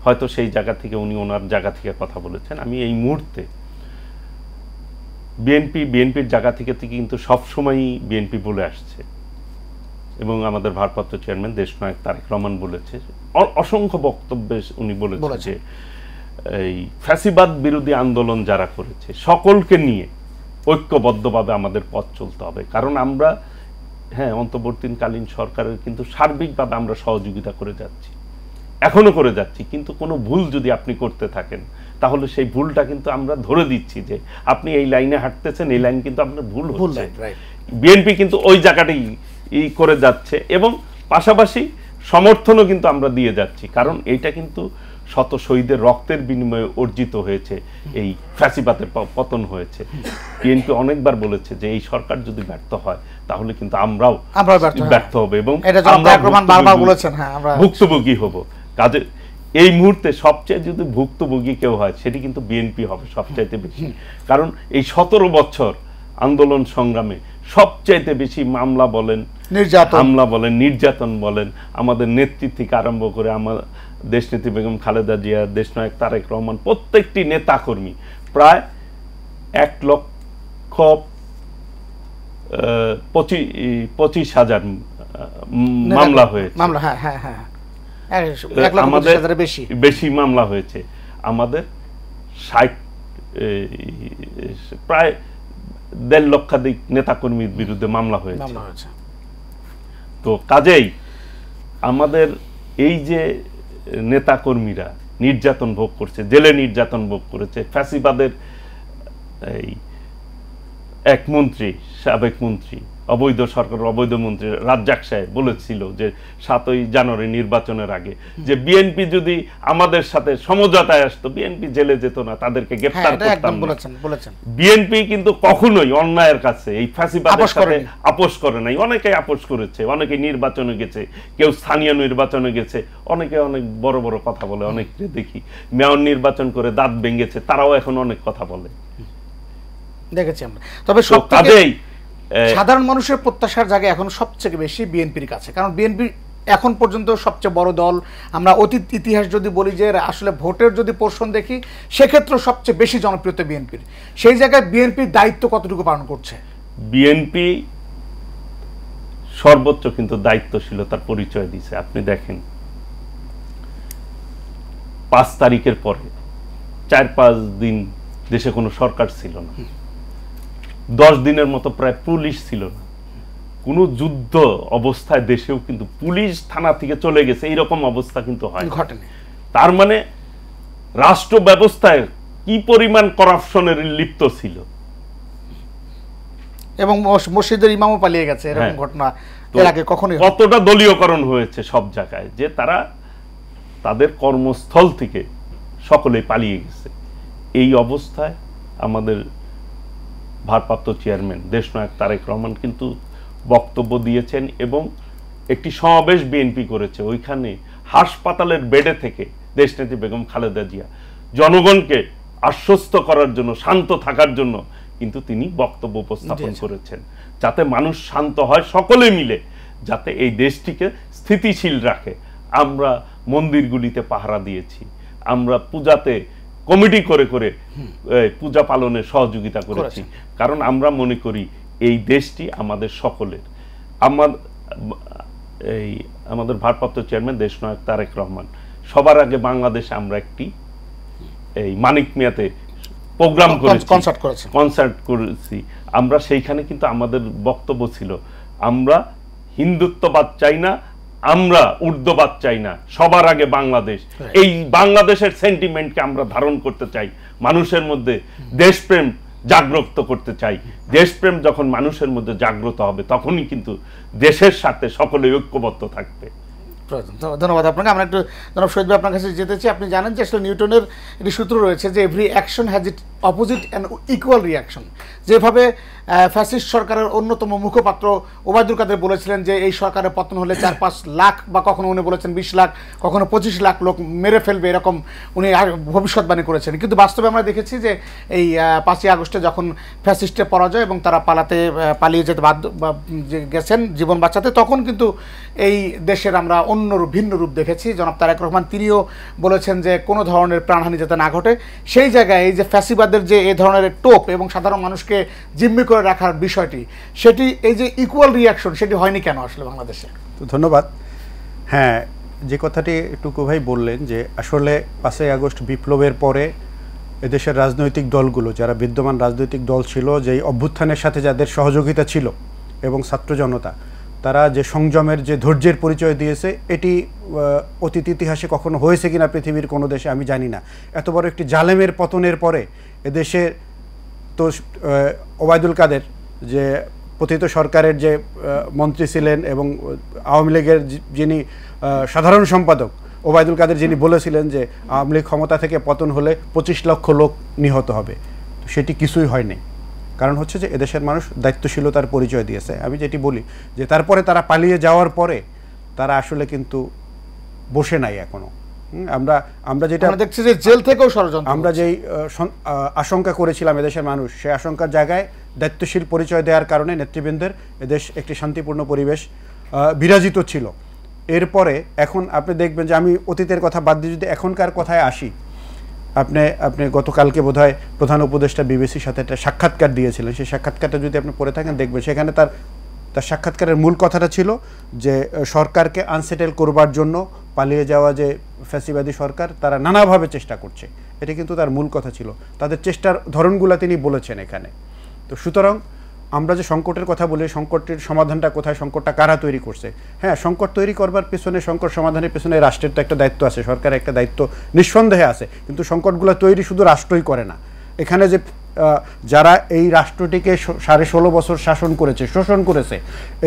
হয়তো সেই জায়গা থেকে উনি ওনার জায়গা থেকে কথা বলেছেন। আমি এই মুহূর্তে বিএনপির জায়গা থেকে কিন্তু সবসময়ই বিএনপি বলে আসছে এবং আমাদের ভারপ্রাপ্ত চেয়ারম্যান দেশনায়ক তারেক রহমান বলেছে, অসংখ্য বক্তব্যে উনি বলেছেন যে এই ফ্যাসিবাদ বিরোধী আন্দোলন যারা করেছে সকলকে নিয়ে ঐক্যবদ্ধভাবে আমাদের পথ চলতে হবে। কারণ আমরা অন্তর্বর্তীকালীন সরকারের কিন্তু সার্বিকভাবে আমরা সহযোগিতা করে যাচ্ছি, এখনো করে যাচ্ছি, কিন্তু কোনো ভুল যদি আপনি করতে থাকেন তাহলে সেই ভুলটা কিন্তু আমরা ধরে দিচ্ছি যে আপনি এই লাইনে হাঁটতেছেন, এই লাইন কিন্তু আপনার ভুল হচ্ছে। বিএনপি কিন্তু ওই জায়গাটাই করে যাচ্ছে এবং পাশাপাশি সমর্থনও কিন্তু আমরা দিয়ে যাচ্ছি। কারণ এইটা কিন্তু শত শহীদের রক্তের বিনিময়ে অর্জিত হয়েছে, এই ফ্যাসিবাদের পতন হয়েছে। বিএনপি অনেকবার বলেছে যে এই সরকার যদি ব্যর্থ হয় তাহলে কিন্তু আমরাও ব্যর্থ হবে এবং ভুক্তভোগী হব। কাজে এই মুহূর্তে সবচেয়ে যদি ভুক্তভোগী কেউ হয় সেটি কিন্তু বিএনপি হবে সবচাইতে বেশি। কারণ এই 17 বছর আন্দোলন সংগ্রামে সবচাইতে বেশি মামলা বলেন, হামলা বলেন, নির্যাতন বলেন, আমাদের নেতৃত্ব থেকে আরম্ভ করে আমার দেশনেত্রী বেগম খালেদা জিয়া, দেশনায়ক তারেক রহমান, প্রত্যেকটি নেতা কর্মী, প্রায় 1,25,000 মামলা হয়েছে। আমাদের বেশি মামলা হয়েছে। আমাদের 60 প্রায় 1.5 লক্ষাধিক নেতাকর্মীর বিরুদ্ধে মামলা হয়েছে। তো কাজেই আমাদের এই যে নেতাকর্মীরা নির্যাতন ভোগ করছে, জেলে নির্যাতন ভোগ করেছে, ফ্যাসিবাদের এই এক মন্ত্রী, সাবেক মন্ত্রী, অবৈধ সরকারের অবৈধ মন্ত্রী রাজ্জাক সাহেব বলেছিল যে 7ই জানুয়ারি নির্বাচনের আগে যে বিএনপি যদি আমাদের সাথে সমঝোতায় আসতো বিএনপি জেলে যেত না, তাদেরকে গ্রেফতার করতাম না। বিএনপি কিন্তু কখনোই অন্যায়ের কাছে এই ফ্যাসিবাদের সাথে আপোষ করে নাই। অনেকেই আপোষ করেছে, অনেকে নির্বাচনে গেছে, কেউ স্থানীয় নির্বাচনে গেছে, অনেকে অনেক বড় বড় কথা বলে। অনেকে দেখি মেয়র নির্বাচন করে দাঁত ভেঙেছে, তারাও এখন অনেক কথা বলে, দেখেছি আমরা। তবে সবথেকে সাধারণ মানুষের প্রত্যাশার জায়গা এখন সবচেয়ে বেশি বিএনপির কাছে, কারণ বিএনপি এখন পর্যন্ত সবচেয়ে বড় দল। আমরা অতীত ইতিহাস যদি বলি যে আসলে ভোটের যদি পোর্শন দেখি সেক্ষেত্রে সবচেয়ে বেশি জনপ্রিয়তা বিএনপির। সেই জায়গায় বিএনপির দায়িত্ব কতটুকু পালন করছে? বিএনপি সর্বোচ্চ কিন্তু দায়িত্বশীলতার পরিচয় দিয়েছে। আপনি দেখেন 5 তারিখের পরে 4-5 দিন দেশে কোনো সরকার ছিল না, 10 দিনের মতো প্রায় পুলিশ ছিল না। কোনো যুদ্ধ অবস্থায় দেশেও কিন্তু পুলিশ থানা থেকে চলে গেছে, এইরকম অবস্থা কিন্তু হয় ঘটেনি। তার মানে রাষ্ট্র ব্যবস্থায় কি পরিমাণ করাপশনের লিপ্ত ছিল, এবং মসজিদের ইমামও পালিয়ে গেছে, এরকম ঘটনা এর আগে কখনোই। কতটা দলীয়করণ হয়েছে সব জায়গায়, যে তারা তাদের কর্মস্থল থেকে সকলেই পালিয়ে গেছে। এই অবস্থায় আমাদের ভারপ্রাপ্ত চেয়ারম্যান দেশনায়ক তারেক রহমান কিন্তু বক্তব্য দিয়েছেন এবং একটি সমাবেশ বিএনপি করেছে। ওইখানে হাসপাতালের বেডে থেকে দেশনেত্রী বেগম খালেদা জিয়া জনগণকে আশ্বস্ত করার জন্য, শান্ত থাকার জন্য কিন্তু তিনি বক্তব্য উপস্থাপন করেছেন, যাতে মানুষ শান্ত হয়, সকলে মিলে যাতে এই দেশটিকে স্থিতিশীল রাখে। আমরা মন্দিরগুলিতে পাহারা দিয়েছি, আমরা পূজাতে কমিটি করে করে পূজা পালনে সহযোগিতা করেছি, কারণ আমরা মনে করি এই দেশটি আমাদের সকলের। আমাদের ভারপ্রাপ্ত চেয়ারম্যান দেশনায়ক তারেক রহমান সবার আগে বাংলাদেশে আমরা একটি এই মানিক মিয়াতে প্রোগ্রাম করেছি, কনসার্ট করেছি আমরা। সেইখানে কিন্তু আমাদের বক্তব্য ছিল আমরা হিন্দুত্ববাদ চাই না, আমরা উর্দুবাদ চাই না, সবার আগে বাংলাদেশ। এই বাংলাদেশের সেন্টিমেন্টকে আমরা ধারণ করতে চাই, মানুষের মধ্যে দেশপ্রেম জাগ্রত করতে চাই। দেশপ্রেম যখন মানুষের মধ্যে জাগ্রত হবে তখনই কিন্তু দেশের সাথে সকলে ঐক্যবদ্ধ থাকবে। ধন্যবাদ আপনাকে। আমরা একটু জনাব শহীদ ভাই আপনার কাছে যেতে চাই। আপনি জানেন যে আসলে নিউটনের একটি সূত্র রয়েছে যে every action has it opposite and equal reaction. যেভাবে ফ্যাসিস্ট সরকারের অন্যতম মুখপাত্র ওবায়দুল কাদের বলেছিলেন যে এই সরকারের পতন হলে 4-5 লাখ বা কখনো উনি বলেছেন 20 লাখ, কখনো 25 লাখ লোক মেরে ফেলবে, এরকম উনি ভবিষ্যৎবাণী করেছেন। কিন্তু বাস্তবে আমরা দেখেছি যে এই 5ই আগস্টে যখন ফ্যাসিস্টের পরাজয় এবং তারা পালিয়ে যেতে বাধ্য গেছেন জীবন বাঁচাতে, তখন কিন্তু এই দেশের আমরা অন্য ভিন্ন রূপ দেখেছি। জনাব তারেক রহমান তিনিও বলেছেন যে কোনো ধরনের প্রাণহানি যাতে না ঘটে। সেই জায়গায় এই যে ফ্যাসিবাদের যে এই ধরনের টোপ এবং সাধারণ মানুষকে জিম্মি করে রাখার বিষয়টি, সেটি এই যে ইকুয়াল রিয়াকশন সেটি হয়নি কেন আসলে বাংলাদেশে? তো ধন্যবাদ। হ্যাঁ, যে কথাটি টুকু ভাই বললেন যে আসলে 5ই আগস্ট বিপ্লবের পরে এদেশের রাজনৈতিক দলগুলো, যারা বিদ্যমান রাজনৈতিক দল ছিল, যেই অভ্যুত্থানের সাথে যাদের সহযোগিতা ছিল এবং ছাত্র জনতা, তারা যে সংযমের যে ধৈর্যের পরিচয় দিয়েছে, এটি অতীত ইতিহাসে কখনো হয়েছে কিনা পৃথিবীর কোনো দেশে আমি জানি না। এত বড় একটি জালেমের পতনের পরে এদেশে তো ওবায়দুল কাদের যে পতিত সরকারের যে মন্ত্রী ছিলেন এবং আওয়ামী লীগের যিনি সাধারণ সম্পাদক ওবায়দুল কাদের, যিনি বলেছিলেন যে আওয়ামী লীগ ক্ষমতা থেকে পতন হলে 25 লক্ষ লোক নিহত হবে, তো সেটি কিছুই হয়নি। কারণ হচ্ছে যে এদেশের মানুষ দায়িত্বশীলতার পরিচয় দিয়েছে। আমি যেটি বলি যে তারপরে তারা পালিয়ে যাওয়ার পরে তারা আসলে কিন্তু বসে নাই এখনো। আমরা যেটা দেখছি যে জেল থেকেও ষড়যন্ত্র, আমরা যেই আশঙ্কা করেছিলাম এদেশের মানুষ, সেই আশঙ্কার জায়গায় দায়িত্বশীল পরিচয় দেওয়ার কারণে নেতৃবৃন্দের এদেশ একটি শান্তিপূর্ণ পরিবেশ বিরাজিত ছিল। এরপরে এখন আপনি দেখবেন যে আমি অতীতের কথা বাদ দিয়ে যদি এখনকার কথায় আসি, আপনি গতকালকে বোধহয় প্রধান উপদেষ্টা বিবিসির সাথে একটা সাক্ষাৎকার দিয়েছিলেন। সেই সাক্ষাৎকারটা যদি আপনি পড়ে থাকেন দেখবেন সেখানে তার সাক্ষাৎকারের মূল কথাটা ছিল যে সরকারকে আনসেটেল করবার জন্য পালিয়ে যাওয়া যে ফ্যাসিবাদী সরকার, তারা নানাভাবে চেষ্টা করছে। এটি কিন্তু তার মূল কথা ছিল। তাদের চেষ্টার ধরনগুলো তিনি বলেছেন এখানে। তো সুতরাং আমরা যে সংকটের কথা বলি, সংকটের সমাধানটা কোথায়, সংকটটা কারা তৈরি করছে? হ্যাঁ, সংকট তৈরি করবার পেছনে, সংকট সমাধানের পেছনে রাষ্ট্রের তো একটা দায়িত্ব আছে, সরকারের একটা দায়িত্ব নিঃসন্দেহে আছে। কিন্তু সংকটগুলো তৈরি শুধু রাষ্ট্রই করে না। এখানে যে যারা এই রাষ্ট্রটিকে 16.5 বছর শাসন করেছে, শোষণ করেছে,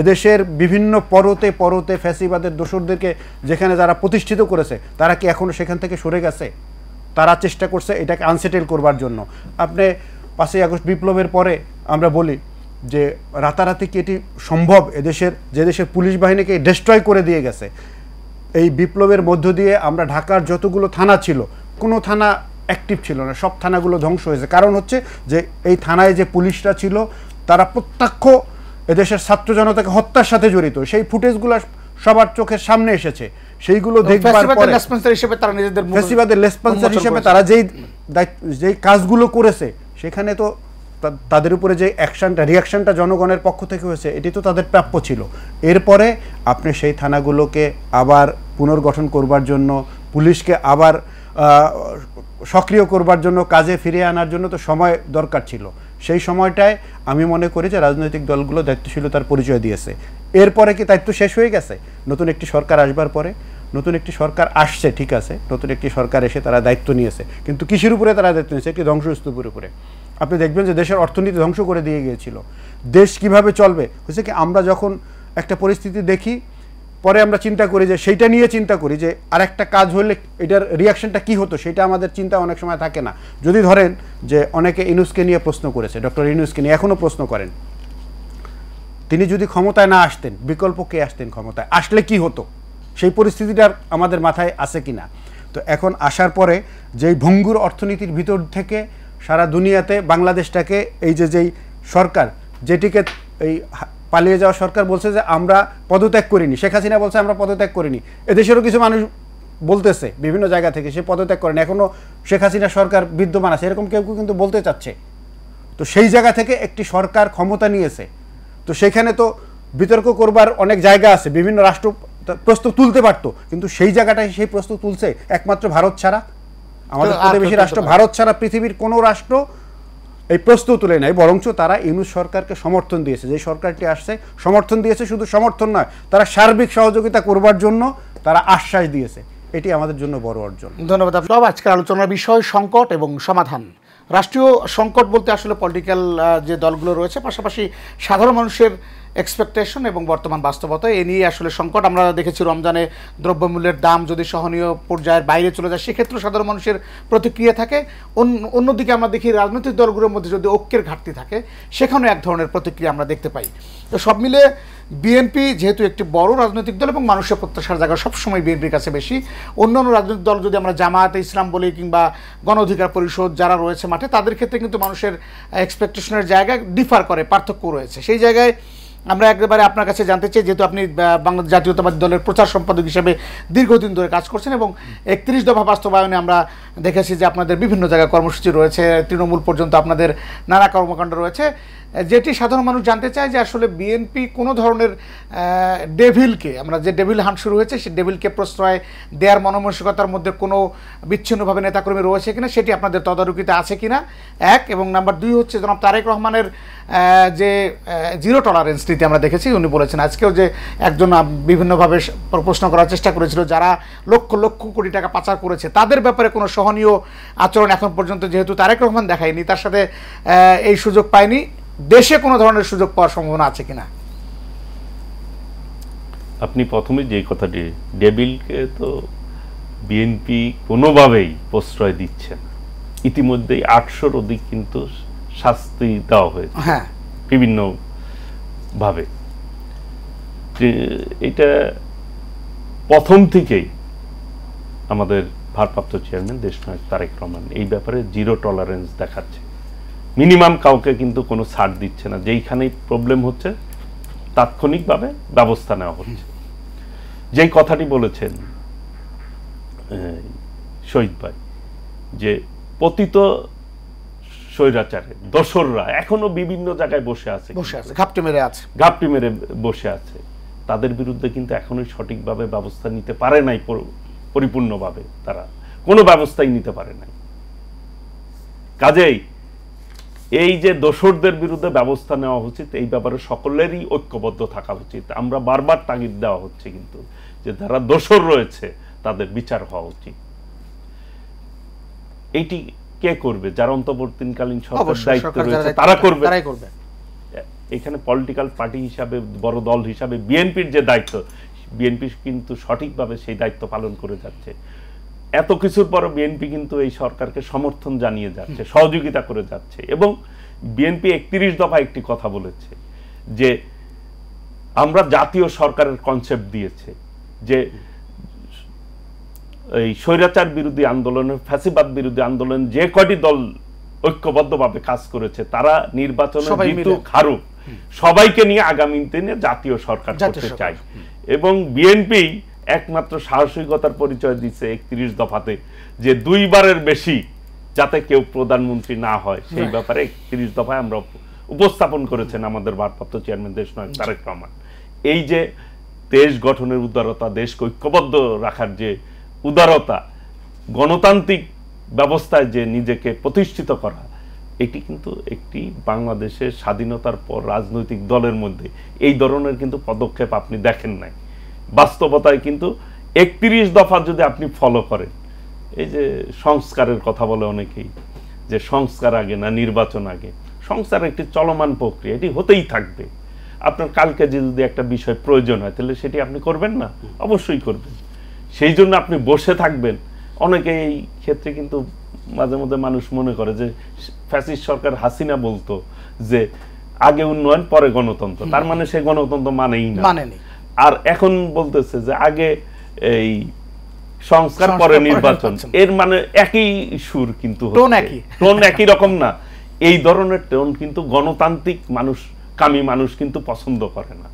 এদেশের বিভিন্ন পরতে পরতে ফ্যাসিবাদের দোসরদেরকে যেখানে যারা প্রতিষ্ঠিত করেছে, তারা কি এখনো সেখান থেকে সরে গেছে? তারা চেষ্টা করছে এটাকে আনসেটেল করবার জন্য। আপনি 5ই আগস্ট বিপ্লবের পরে আমরা বলি যে রাতারাতি কি এটি সম্ভব? যে দেশের পুলিশ বাহিনীকে ডিস্ট্রয় করে দিয়ে গেছে। এই বিপ্লবের মধ্য দিয়ে আমরা ঢাকার যতগুলো থানা ছিল, কোনো থানা অ্যাক্টিভ ছিল না, সব থানাগুলো ধ্বংস হয়েছে। কারণ হচ্ছে যে এই থানায় যে পুলিশরা ছিল তারা প্রত্যক্ষ এদেশের ছাত্র জনতাকে হত্যার সাথে জড়িত। সেই ফুটেজগুলো সবার চোখের সামনে এসেছে। সেইগুলো দেখবার পরে ফ্যাসিবাদের লেসপন্সার হিসেবে তারা যেই কাজগুলো করেছে, সেখানে তো তাদের উপরে যে রিয়াকশনটা জনগণের পক্ষ থেকে হয়েছে, এটি তো তাদের প্রাপ্য ছিল। এরপরে আপনি সেই থানাগুলোকে আবার পুনর্গঠন করবার জন্য, পুলিশকে আবার সক্রিয় করবার জন্য, কাজে ফিরিয়ে আনার জন্য তো সময় দরকার ছিল। সেই সময়টায় আমি মনে করি যে রাজনৈতিক দলগুলো দায়িত্বশীলতার পরিচয় দিয়েছে। এরপরে কি দায়িত্ব শেষ হয়ে গেছে? নতুন একটি সরকার আসবার পরে, নতুন একটি সরকার আসছে, ঠিক আছে, নতুন একটি সরকার এসে তারা দায়িত্ব নিয়েছে, কিন্তু কিসের উপরে তারা দায়িত্ব নিয়েছে? একটি ধ্বংসস্তূপের উপরে। আপনি দেখবেন যে দেশের অর্থনীতি ধ্বংস করে দিয়ে গিয়েছিল। দেশ কিভাবে চলবে হচ্ছে কি, আমরা যখন একটা পরিস্থিতি দেখি, পরে আমরা চিন্তা করি যে সেইটা নিয়ে চিন্তা করি যে আরেকটা কাজ হলে এটার রিয়াকশনটা কি হতো, সেটা আমাদের চিন্তা অনেক সময় থাকে না। যদি ধরেন যে অনেকে ইউনূসকে নিয়ে প্রশ্ন করেছে, ডক্টর ইউনূসকে নিয়ে এখনও প্রশ্ন করেন, তিনি যদি ক্ষমতায় না আসতেন, বিকল্প কে আসতেন ক্ষমতায়, আসলে কি হতো, সেই পরিস্থিতিটার আমাদের মাথায় আছে কি না? তো এখন আসার পরে যেই ভঙ্গুর অর্থনীতির ভিতর থেকে সারা দুনিয়াতে বাংলাদেশটাকে যেই সরকার, যেটিকে এই পালিয়ে যাওয়া সরকার বলছে যে আমরা পদত্যাগ করিনি, শেখ হাসিনা বলছে আমরা পদত্যাগ করিনি, এদেশেরও কিছু মানুষ বলতেছে বিভিন্ন জায়গা থেকে সে পদত্যাগ করেন, এখনো শেখ হাসিনা সরকার বিদ্যমান আছে, এরকম কেউ কেউ কিন্তু বলতে চাচ্ছে। তো সেই জায়গা থেকে একটি সরকার ক্ষমতা নিয়েছে, তো সেখানে তো বিতর্ক করবার অনেক জায়গা আছে, বিভিন্ন রাষ্ট্র প্রস্তুত তুলতে পারতো, কিন্তু সেই জায়গাটায় সেই প্রস্তুত তুলছে একমাত্র ভারত ছাড়া, আমাদের প্রতিবেশী রাষ্ট্র ভারত ছাড়া পৃথিবীর কোনো রাষ্ট্র এই প্রস্তুত তুলে নেয়, বরঞ্চ তারা ইউনূস সরকারকে সমর্থন দিয়েছে। যে সরকারটি আসছে সমর্থন দিয়েছে, শুধু সমর্থন নয়, তারা সার্বিক সহযোগিতা করবার জন্য তারা আশ্বাস দিয়েছে। এটি আমাদের জন্য বড় অর্জন। ধন্যবাদ। আজকের আলোচনার বিষয় সংকট এবং সমাধান। রাষ্ট্রীয় সংকট বলতে আসলে পলিটিক্যাল যে দলগুলো রয়েছে, পাশাপাশি সাধারণ মানুষের এক্সপেকটেশন এবং বর্তমান বাস্তবতা, এ নিয়ে আসলে সংকট। আমরা দেখেছি রমজানে দ্রব্যমূল্যের দাম যদি সহনীয় পর্যায়ের বাইরে চলে যায়, সেক্ষেত্রে সাধারণ মানুষের প্রতিক্রিয়া থাকে। অন্যদিকে আমরা দেখি রাজনৈতিক দলগুলোর মধ্যে যদি ঐক্যের ঘাটতি থাকে, সেখানেও এক ধরনের প্রতিক্রিয়া আমরা দেখতে পাই। তো সব মিলে বিএনপি যেহেতু একটি বড় রাজনৈতিক দল এবং মানুষের প্রত্যাশার জায়গা সবসময় বিএনপির কাছে বেশি, অন্যান্য রাজনৈতিক দল যদি আমরা জামায়াতে ইসলাম বলি কিংবা গণ অধিকার পরিষদ যারা রয়েছে মাঠে, তাদের ক্ষেত্রে কিন্তু মানুষের এক্সপেকটেশনের জায়গা ডিফার করে, পার্থক্য রয়েছে। সেই জায়গায় আমরা একেবারে আপনার কাছে জানতে চাই, যেহেতু আপনি বাংলাদেশ জাতীয়তাবাদী দলের প্রচার সম্পাদক হিসেবে দীর্ঘদিন ধরে কাজ করছেন এবং 31 দফা বাস্তবায়নে আমরা দেখেছি যে আপনাদের বিভিন্ন জায়গায় কর্মসূচি রয়েছে, তৃণমূল পর্যন্ত আপনাদের নানা কর্মকাণ্ড রয়েছে, যেটি সাধারণ মানুষ জানতে চায় যে আসলে বিএনপি কোনো ধরনের ডেভিলকে, আমরা যে ডেভিল হান্ট শুরু হয়েছে সেই ডেভিলকে প্রশ্রয় দেওয়ার মনোমানসিকতার মধ্যে কোনো বিচ্ছিন্নভাবে নেতাকর্মী রয়েছে কিনা, সেটি আপনাদের তদারকিতে আছে কিনা, এক। এবং নাম্বার 2 হচ্ছে জনাব তারেক রহমানের যে জিরো টলারেন্স নীতি আমরা দেখেছি, উনি বলেছেন আজকেও যে একজন বিভিন্নভাবে প্রশ্ন করার চেষ্টা করেছিল যারা লক্ষ লক্ষ কোটি টাকা পাচার করেছে তাদের ব্যাপারে কোনো সহনীয় আচরণ এখন পর্যন্ত যেহেতু তারেক রহমান দেখায়নি, তার সাথে এই সুযোগ পায়নি, দেশে কোনো ধরনের সুযোগ পাওয়ার সম্ভাবনা আছে কিনা? আপনি প্রথমে যে কথাটি, ডেভিলকে তো বিএনপি কোনোভাবেই প্রশ্রয় দিচ্ছে না। ইতিমধ্যেই 800-র অধিক কিন্তু শাস্তি দেওয়া হয়েছে, হ্যাঁ, বিভিন্ন ভাবে। এটা প্রথম থেকেই আমাদের ভারপ্রাপ্ত চেয়ারম্যান দেশনায়ক তারেক রহমান এই ব্যাপারে জিরো টলারেন্স দেখাচ্ছে। মিনিমাম কাউকে কিন্তু কোনো ছাড় দিচ্ছে না, যেইখানেই প্রবলেম হচ্ছে তাৎক্ষণিকভাবে ব্যবস্থা নেওয়া হচ্ছে। যেই কথাটি বলেছেন শহীদ ভাই, যে পতিত স্বৈরাচারে দোসররা এখনো বিভিন্ন জায়গায় বসে আছে, ঘাপটি মেরে বসে আছে, তাদের বিরুদ্ধে কিন্তু এখনোই সঠিকভাবে ব্যবস্থা নিতে পারে নাই, পরিপূর্ণভাবে তারা কোনো ব্যবস্থাই নিতে পারে নাই। কাজেই এই যে দোসরদের বিরুদ্ধে ব্যবস্থা নেওয়া উচিত, এই ব্যাপারে সকলেরই ঐক্যবদ্ধ থাকা উচিত। আমরা বারবার তাগিদ দেওয়া হচ্ছে কিন্তু যে যারা দোসর রয়েছে তাদের বিচার হওয়া উচিত। এইটি কে করবে? যারা অন্তর্বর্তীকালীন সরকার দায়িত্ব রয়েছে তারা করবে। এখানে পলিটিক্যাল পার্টি হিসাবে, বড় দল হিসাবে বিএনপির যে দায়িত্ব, বিএনপি কিন্তু সঠিকভাবে সেই দায়িত্ব পালন করে যাচ্ছে। এত কিছুর পর বিএনপি কিন্তু এই সরকারকে সমর্থন জানিয়ে যাচ্ছে, সহযোগিতা করে যাচ্ছে। এবং বিএনপি 31 দফা একটি কথা বলেছে যে আমরা জাতীয় সরকারের কনসেপ্ট দিয়েছে, যে এই স্বৈরাচার বিরোধী আন্দোলনের, ফ্যাসিবাদ বিরোধী আন্দোলন যে কয়টি দল ঐক্যবদ্ধভাবে কাজ করেছে তারা নির্বাচনে জিতুক হারুক, সবাইকে নিয়ে আগামী দিনে জাতীয় সরকার করতে চাই। এবং বিএনপি একমাত্র সাহসিকতার পরিচয় দিচ্ছে 31 দফাতে, যে 2 বারের বেশি যাতে কেউ প্রধানমন্ত্রী না হয়, সেই ব্যাপারে 31 দফায় আমরা উপস্থাপন করেছেন আমাদের ভারপ্রাপ্ত চেয়ারম্যান দেশনায়ক তারেক রহমান। এই যে দেশ গঠনের উদারতা, দেশকে ঐক্যবদ্ধ রাখার যে উদারতা, গণতান্ত্রিক ব্যবস্থায় যে নিজেকে প্রতিষ্ঠিত করা, এটি কিন্তু একটি বাংলাদেশের স্বাধীনতার পর রাজনৈতিক দলের মধ্যে এই ধরনের কিন্তু পদক্ষেপ আপনি দেখেন নাই। বাস্তবতায় কিন্তু 31 দফা যদি আপনি ফলো করেন, এই যে সংস্কারের কথা বলে অনেকেই, যে সংস্কার আগে না নির্বাচন আগে, সংস্কার একটি চলমান প্রক্রিয়া, এটি হতেই থাকবে। আপনার কালকে যদি একটা বিষয় প্রয়োজন হয় তাহলে সেটি আপনি করবেন না? অবশ্যই করবেন। সেই জন্য আপনি বসে থাকবেন। অনেকে এই ক্ষেত্রে কিন্তু মাঝে মধ্যে মানুষ মনে করে যে ফ্যাসিস্ট সরকার হাসিনা বলতো যে আগে উন্নয়ন পরে গণতন্ত্র, তার মানে সে গণতন্ত্র মানেই না। আর এখন বলতেছে যে আগে এই সংস্কার পরে নির্বাচন, এর মানে একই সুর, কিন্তু টোন একই রকম না। এই ধরনের টোন কিন্তু গণতান্ত্রিক মানুষ, কামী মানুষ কিন্তু পছন্দ করে না।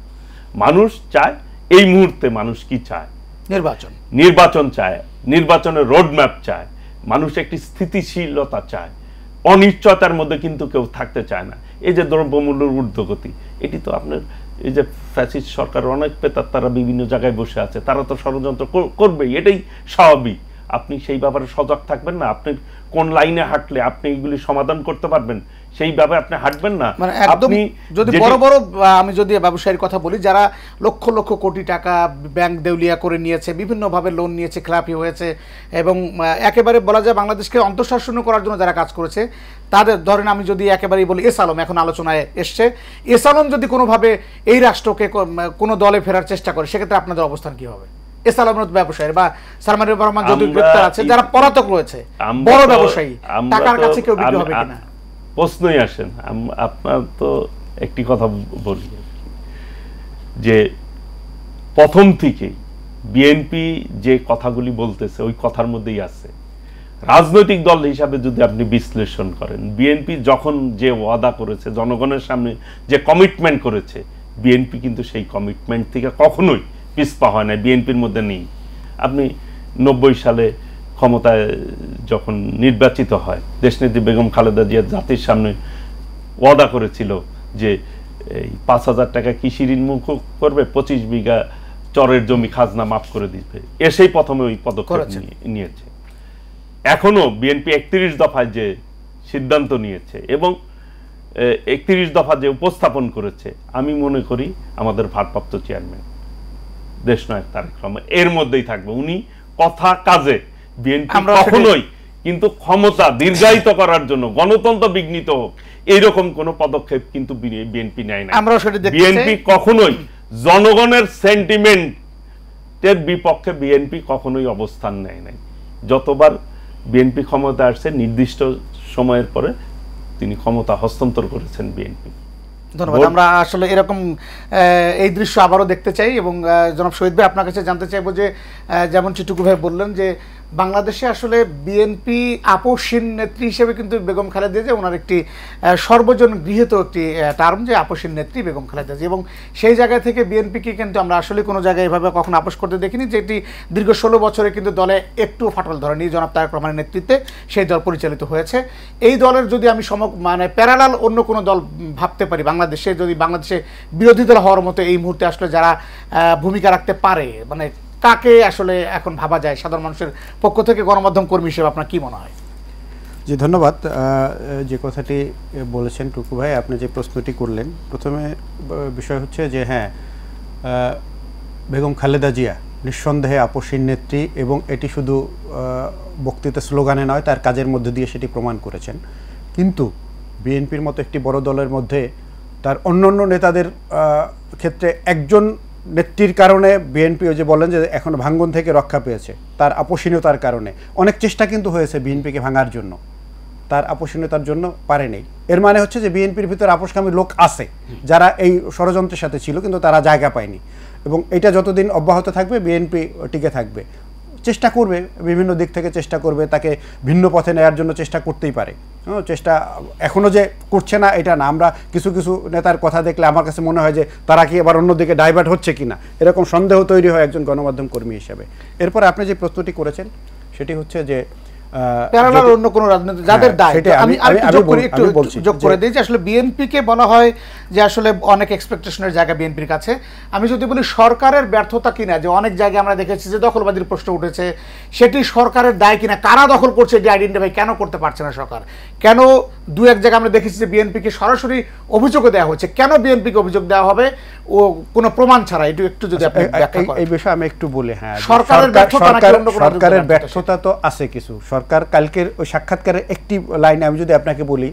মানুষ চায় এই মুহূর্তে, মানুষ কি চায়? নির্বাচন চায়, নির্বাচনের রোডম্যাপ চায়, মানুষ একটি স্থিতিশীলতা চায়, অনিশ্চয়তার মধ্যে কিন্তু কেউ থাকতে চায় না। এই যে দ্রব্যমূল্যের ঊর্ধ্বগতি, এটি তো আপনার এই যে ফ্যাসিস্ট সরকার অনেক পেতার তারা বিভিন্ন জায়গায় বসে আছে, তারা তো ষড়যন্ত্র করবেই, এটাই স্বাভাবিক। আপনি সেই ব্যাপারে সজাগ থাকবেন না? আপনি কোন লাইনে হাঁটলে আপনি এগুলি সমাধান করতে পারবেন, সেই ব্যাপারে আপনি হাঁটবেন না। মানে একদম যদি বড় বড়, আমি যদি ব্যবসায়ীর কথা বলি, যারা লক্ষ লক্ষ কোটি টাকা ব্যাংক দেউলিয়া করে নিয়েছে, বিভিন্নভাবে লোন নিয়েছে, খেলাপি হয়েছে, এবং একেবারে বলা যায় বাংলাদেশকে অন্তঃশাসন করার জন্য যারা কাজ করেছে, তাদের ধরেন আমি যদি একেবারেই বলি, এস আলম এখন আলোচনায় এসছে, এস আলম যদি কোনোভাবে এই রাষ্ট্রকে কোনো দলে ফেরার চেষ্টা করে, সেক্ষেত্রে আপনাদের অবস্থান কি হবে? এস আলমের ব্যবসায়ী বা সালমানুর রহমান যদি গ্রেপ্তার আছে, যারা পলাতক রয়েছে, বড় ব্যবসায়ী, টাকার কাছে কেউ বিক্রি হবে কিনা প্রশ্নই আসেন। আপনার তো একটি কথা বলি যে প্রথম থেকেই বিএনপি যে কথাগুলি বলতেছে ওই কথার মধ্যেই আছে। রাজনৈতিক দল হিসাবে যদি আপনি বিশ্লেষণ করেন, বিএনপি যখন যে ওয়াদা করেছে, জনগণের সামনে যে কমিটমেন্ট করেছে, বিএনপি কিন্তু সেই কমিটমেন্ট থেকে কখনোই পিছপা হয় না, বিএনপির মধ্যে নেই। আপনি 90 সালে ক্ষমতায় যখন নির্বাচিত হয়, দেশনেত্রী বেগম খালেদা জিয়া জাতির সামনে ওয়াদা করেছিল যে এই 5,000 টাকা কৃষি ঋণ মুকুব করবে, 25 বিঘা চরের জমি খাজনা মাফ করে দিবে, এসেই প্রথমে ওই পদক্ষেপ নিয়েছে। এখনো বিএনপি 31 দফায় যে সিদ্ধান্ত নিয়েছে এবং 31 দফা যে উপস্থাপন করেছে, আমি মনে করি আমাদের ভারপ্রাপ্ত চেয়ারম্যান দেশনায়ক তারেক রহমান এর মধ্যেই থাকবে। উনি কথা কাজে, বিএনপি কখনোই কিন্তু ক্ষমতা দীর্ঘায়িত করার জন্য, গণতন্ত্র বিঘ্নিত হোক এইরকম কোন পদক্ষেপ কিন্তু বিএনপি নেয় না। বিএনপি কখনোই জনগণের সেন্টিমেন্টের বিপক্ষে বিএনপি কখনোই অবস্থান নেয় নাই। যতবার বিএনপি ক্ষমতা আসছে, নির্দিষ্ট সময়ের পরে তিনি ক্ষমতা হস্তান্তর করেছেন বিএনপি। ধন্যবাদ। আমরা আসলে এরকম এই দৃশ্য আবারও দেখতে চাই এবং জনাব শহীদ ভাই আপনার কাছে জানতে চাইবো যে যেমন চিটুকু ভাই বললেন যে বাংলাদেশে আসলে বিএনপি আপসহীন নেত্রী হিসেবে কিন্তু বেগম খালেদা জিয়া ওনার একটি সর্বজন গৃহীত একটি টার্ম, যে আপসহীন নেত্রী বেগম খালেদা জিয়া, এবং সেই জায়গা থেকে বিএনপিকে কিন্তু আমরা আসলে কোনো জায়গায় এভাবে কখনো আপোষ করতে দেখিনি, যেটি দীর্ঘ 16 বছরে কিন্তু দলে একটু ফাটল ধরেনি। জনাব তারেক রহমানের নেতৃত্বে সেই দল পরিচালিত হয়েছে। এই দলের যদি আমি মানে প্যারালাল অন্য কোনো দল ভাবতে পারি বাংলাদেশে, যদি বাংলাদেশে বিরোধী দল হওয়ার মতো এই মুহূর্তে আসলে যারা ভূমিকা রাখতে পারে, মানে কাকে আসলে এখন ভাবা যায় সাধারণ মানুষের পক্ষ থেকে গণমাধ্যম কর্মী হিসেবে আপনার কি মনে হয়? জি ধন্যবাদ। যে কথাটি বলেছেন টুকু ভাই, আপনি যে প্রশ্নটি করলেন, প্রথমে বিষয় হচ্ছে যে হ্যাঁ, বেগম খালেদা জিয়া নিঃসন্দেহে আপসহীন নেত্রী এবং এটি শুধু বক্তৃতা স্লোগানে নয়, তার কাজের মধ্যে দিয়ে সেটি প্রমাণ করেছেন। কিন্তু বিএনপির মতো একটি বড় দলের মধ্যে তার অন্যান্য নেতাদের ক্ষেত্রে একজন নেত্রীর কারণে বিএনপি ওই যে বলেন যে এখন ভাঙ্গন থেকে রক্ষা পেয়েছে, তার আপসহীনতার কারণে অনেক চেষ্টা কিন্তু হয়েছে বিএনপিকে ভাঙার জন্য, তার আপসহীনতার জন্য পারেনি। এর মানে হচ্ছে যে বিএনপির ভিতরে আপোষকামী লোক আছে যারা এই ষড়যন্ত্রের সাথে ছিল, কিন্তু তারা জায়গা পায়নি, এবং এটা যতদিন অব্যাহত থাকবে বিএনপি টিকে থাকবে, চেষ্টা করবে, বিভিন্ন দিক থেকে চেষ্টা করবে, তাকে ভিন্ন পথে নেওয়ার জন্য চেষ্টা করতেই পারে। চেষ্টা এখনও যে করছে না এটা না, আমরা কিছু কিছু নেতার কথা দেখলে আমার কাছে মনে হয় যে তারা কি আবার অন্যদিকে ডাইভার্ট হচ্ছে কিনা, এরকম সন্দেহ তৈরি হয় একজন গণমাধ্যম কর্মী হিসেবে। এরপর আপনি যে প্রশ্নটি করেছেন সেটি হচ্ছে যে অন্য কোনো রাজনীতি যাদের দায়, আমি একটু যোগ করে দিই যে আসলে বিএনপিকে বলা হয় যে আসলে অনেক এক্সপেকটেশনের জায়গা বিএনপির কাছে। আমি যদি বলি সরকারের ব্যর্থতা কিনা, যে অনেক জায়গায় আমরা দেখেছি যে দখলবাজির প্রশ্ন উঠেছে, সেটি সরকারের দায় কিনা, কারা দখল করছে এটি আইডেন্টিফাই কেন করতে পারছে না সরকার, কেন দু এক জায়গায় আমরা দেখেছি যে বিএনপিকে সরাসরি অভিযোগও দেওয়া হচ্ছে, কেন বিএনপিকে অভিযোগ দেওয়া হবে ও কোনো প্রমাণ ছাড়া, একটু যদি আপনি ব্যাখ্যা করেন এই বিষয়ে আমি একটু বলি। হ্যাঁ, সরকারের ব্যর্থতা তো আছে কিছু। সরকার কালকের ওই সাক্ষাৎকারের একটি লাইনে আমি যদি আপনাকে বলি,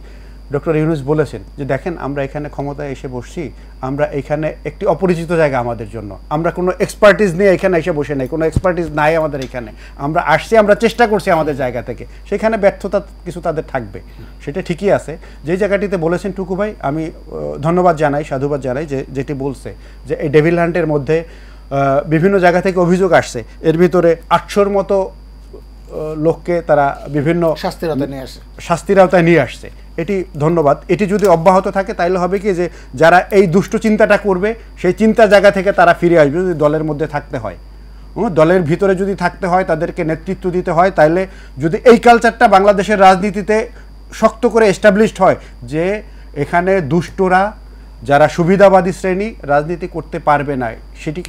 ডক্টর ইউনূস বলেছেন যে দেখেন আমরা এখানে ক্ষমতায় এসে বসছি, আমরা এখানে একটি অপরিচিত জায়গা আমাদের জন্য, আমরা কোনো এক্সপার্টিস নিয়ে এখানে এসে বসে নেই, কোনো এক্সপার্টিস নাই আমাদের এখানে, আমরা আসছি, আমরা চেষ্টা করছি আমাদের জায়গা থেকে, সেখানে ব্যর্থতা কিছু তাদের থাকবে, সেটা ঠিকই আছে। যেই জায়গাটিতে বলেছেন টুকু ভাই, আমি ধন্যবাদ জানাই, সাধুবাদ জানাই যে যেটি বলছে যে এই ডেভিল হান্টের মধ্যে বিভিন্ন জায়গা থেকে অভিযোগ আসছে, এর ভিতরে 800-র মতো লোককে তারা বিভিন্ন শাস্তির আওতায় নিয়ে আসছে, এটি ধন্যবাদ। এটি যদি অব্যাহত থাকে তাইলে হবে কি যে যারা এই দুষ্ট চিন্তাটা করবে সেই চিন্তার জায়গা থেকে তারা ফিরে আসবে যদি দলের মধ্যে থাকতে হয়। দলের ভিতরে যদি থাকতে হয়, তাদেরকে নেতৃত্ব দিতে হয়, তাইলে যদি এই কালচারটা বাংলাদেশের রাজনীতিতে শক্ত করে এস্টাবলিশড হয় যে এখানে দুষ্টরা, যারা সুবিধাবাদী শ্রেণী রাজনীতি করতে পারবে না,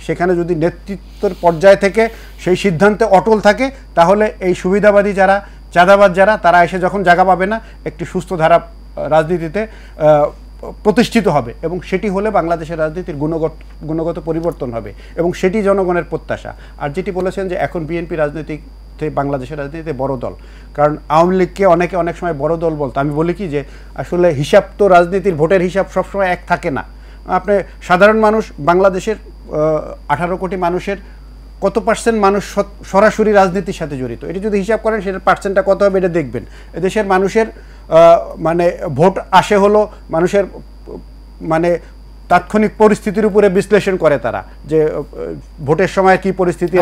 সেখানে যদি নেতৃত্বের পর্যায় থেকে সেই সিদ্ধান্তে অটল থাকে, তাহলে এই সুবিধাবাদী যারা, চাঁদাবাদ যারা, তারা এসে যখন জায়গা পাবে না, একটি সুস্থ ধারা রাজনীতিতে প্রতিষ্ঠিত হবে, এবং সেটি হলে বাংলাদেশের রাজনীতির গুণগত পরিবর্তন হবে, এবং সেটি জনগণের প্রত্যাশা। আর যেটি বলেছেন যে এখন বিএনপি রাজনীতিতে, বাংলাদেশের রাজনীতিতে বড় দল, কারণ আওয়ামী লীগকে অনেকে অনেক সময় বড় দল বলতো। আমি বলি কি যে আসলে হিসাব তো রাজনীতির, ভোটের হিসাব সবসময় এক থাকে না। আপনি সাধারণ মানুষ, বাংলাদেশের 18 কোটি মানুষের কত পার্সেন্ট মানুষ সরাসরি রাজনীতির সাথে জড়িত, এটি যদি হিসাব করেন সেটার পার্সেন্টটা কত হবে এটা দেখবেন। এদেশের মানুষের মানে ভোট আসে হলো মানুষের মানে তাৎক্ষণিক পরিস্থিতির উপরে বিশ্লেষণ করে তারা, যে ভোটের সময় কি পরিস্থিতি।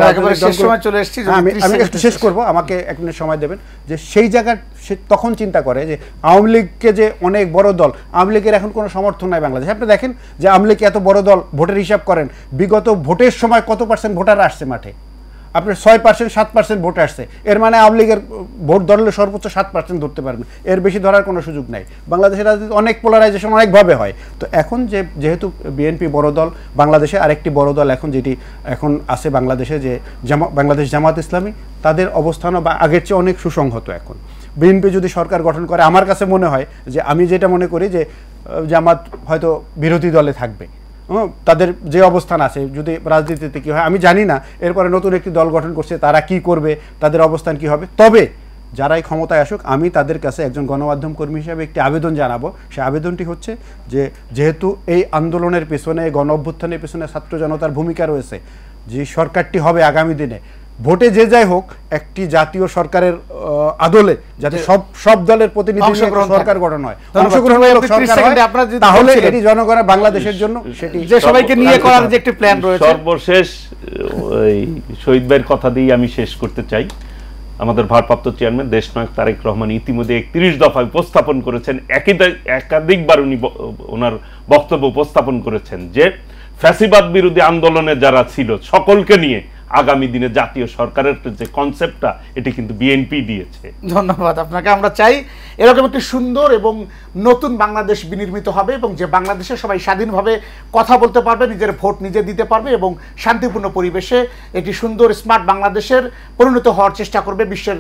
আমি একটু শেষ করবো, আমাকে 1 মিনিট সময় দেবেন। যে সেই জায়গায় সে তখন চিন্তা করে যে আওয়ামী লীগকে যে অনেক বড় দল, আওয়ামী লীগের এখন কোনো সমর্থন নাই বাংলাদেশে। আপনি দেখেন যে আওয়ামী লীগ এত বড় দল, ভোটের হিসাব করেন বিগত ভোটের সময় কত পার্সেন্ট ভোটার আসছে মাঠে, আপনার 6%, 7% ভোট আসছে। এর মানে আওয়ামী লীগের ভোট ধরলে সর্বোচ্চ 7% ধরতে পারবেন, এর বেশি ধরার কোনো সুযোগ নাই। বাংলাদেশের রাজনীতি অনেক পোলারাইজেশন অনেকভাবে হয়। তো এখন যেহেতু বিএনপি বড় দল, বাংলাদেশে আরেকটি বড় দল এখন যেটি এখন আছে বাংলাদেশে, যে বাংলাদেশ জামাত ইসলামী, তাদের অবস্থানও বা আগের চেয়ে অনেক সুসংহত। এখন বিএনপি যদি সরকার গঠন করে, আমার কাছে মনে হয় যে, আমি যেটা মনে করি যে জামাত হয়তো বিরোধী দলে থাকবে, তাদের যে অবস্থান আছে, যদি রাজনীতিতে কী হয় আমি জানি না। এরপরে নতুন একটি দল গঠন করছে, তারা কি করবে, তাদের অবস্থান কি হবে। তবে যারাই ক্ষমতায় আসুক, আমি তাদের কাছে একজন গণমাধ্যম কর্মী হিসেবে একটি আবেদন জানাবো। সেই আবেদনটি হচ্ছে যে, যেহেতু এই আন্দোলনের পেছনে, গণ অভ্যুত্থানের পেছনে ছাত্র জনতার ভূমিকা রয়েছে, যে সরকারটি হবে আগামী দিনে, ভোটে যে যাই হোক, একটি জাতীয় সরকারের আদলে যাতে সব দলের প্রতিনিধি সরকার গঠন হয়, অংশগ্রহণমূলক সরকার হয়, তাহলে এটি জনগণের, বাংলাদেশের জন্য সেটি যে সবাইকে নিয়ে করার যে একটি প্ল্যান রয়েছে। সর্বশেষ ওই শহীদ ভাইয়ের কথা দিয়ে আমি শেষ করতে চাই। আমাদের ভারপ্রাপ্ত চেয়ারম্যান দেশনায়ক তারেক রহমান ইতিমধ্যে 31 দফায় উপস্থাপন করেছেন, একাধিকবার উনি ওনার বক্তব্য উপস্থাপন করেছেন যে ফ্যাসিবাদ বিরোধী আন্দোলনে যারা ছিল সকলকে নিয়ে আগামী দিনে জাতীয় সরকারের যে কনসেপ্টটা, এটি কিন্তু বিএনপি দিয়েছে। ধন্যবাদ আপনাকে। আমরা চাই এরকম একটি সুন্দর এবং নতুন বাংলাদেশ বিনির্মিত হবে, এবং যে বাংলাদেশে সবাই স্বাধীনভাবে কথা বলতে পারবে, নিজের ভোট নিজে দিতে পারবে, এবং শান্তিপূর্ণ পরিবেশে এটি সুন্দর স্মার্ট বাংলাদেশের পরিণত হওয়ার চেষ্টা করবে, বিশ্বের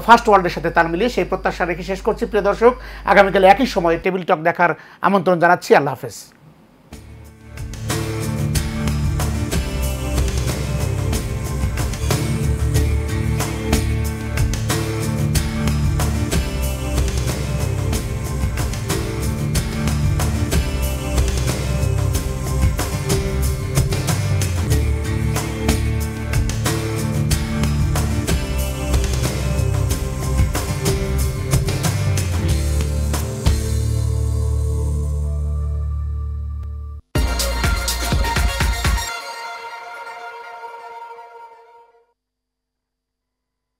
ফার্স্ট ওয়ার্ল্ডের সাথে তাল মিলিয়ে। সেই প্রত্যাশা রেখে শেষ করছি। প্রিয় দর্শক, আগামীকাল একই সময়ে টেবিল টক দেখার আমন্ত্রণ জানাচ্ছি। আল্লাহ হাফেজ।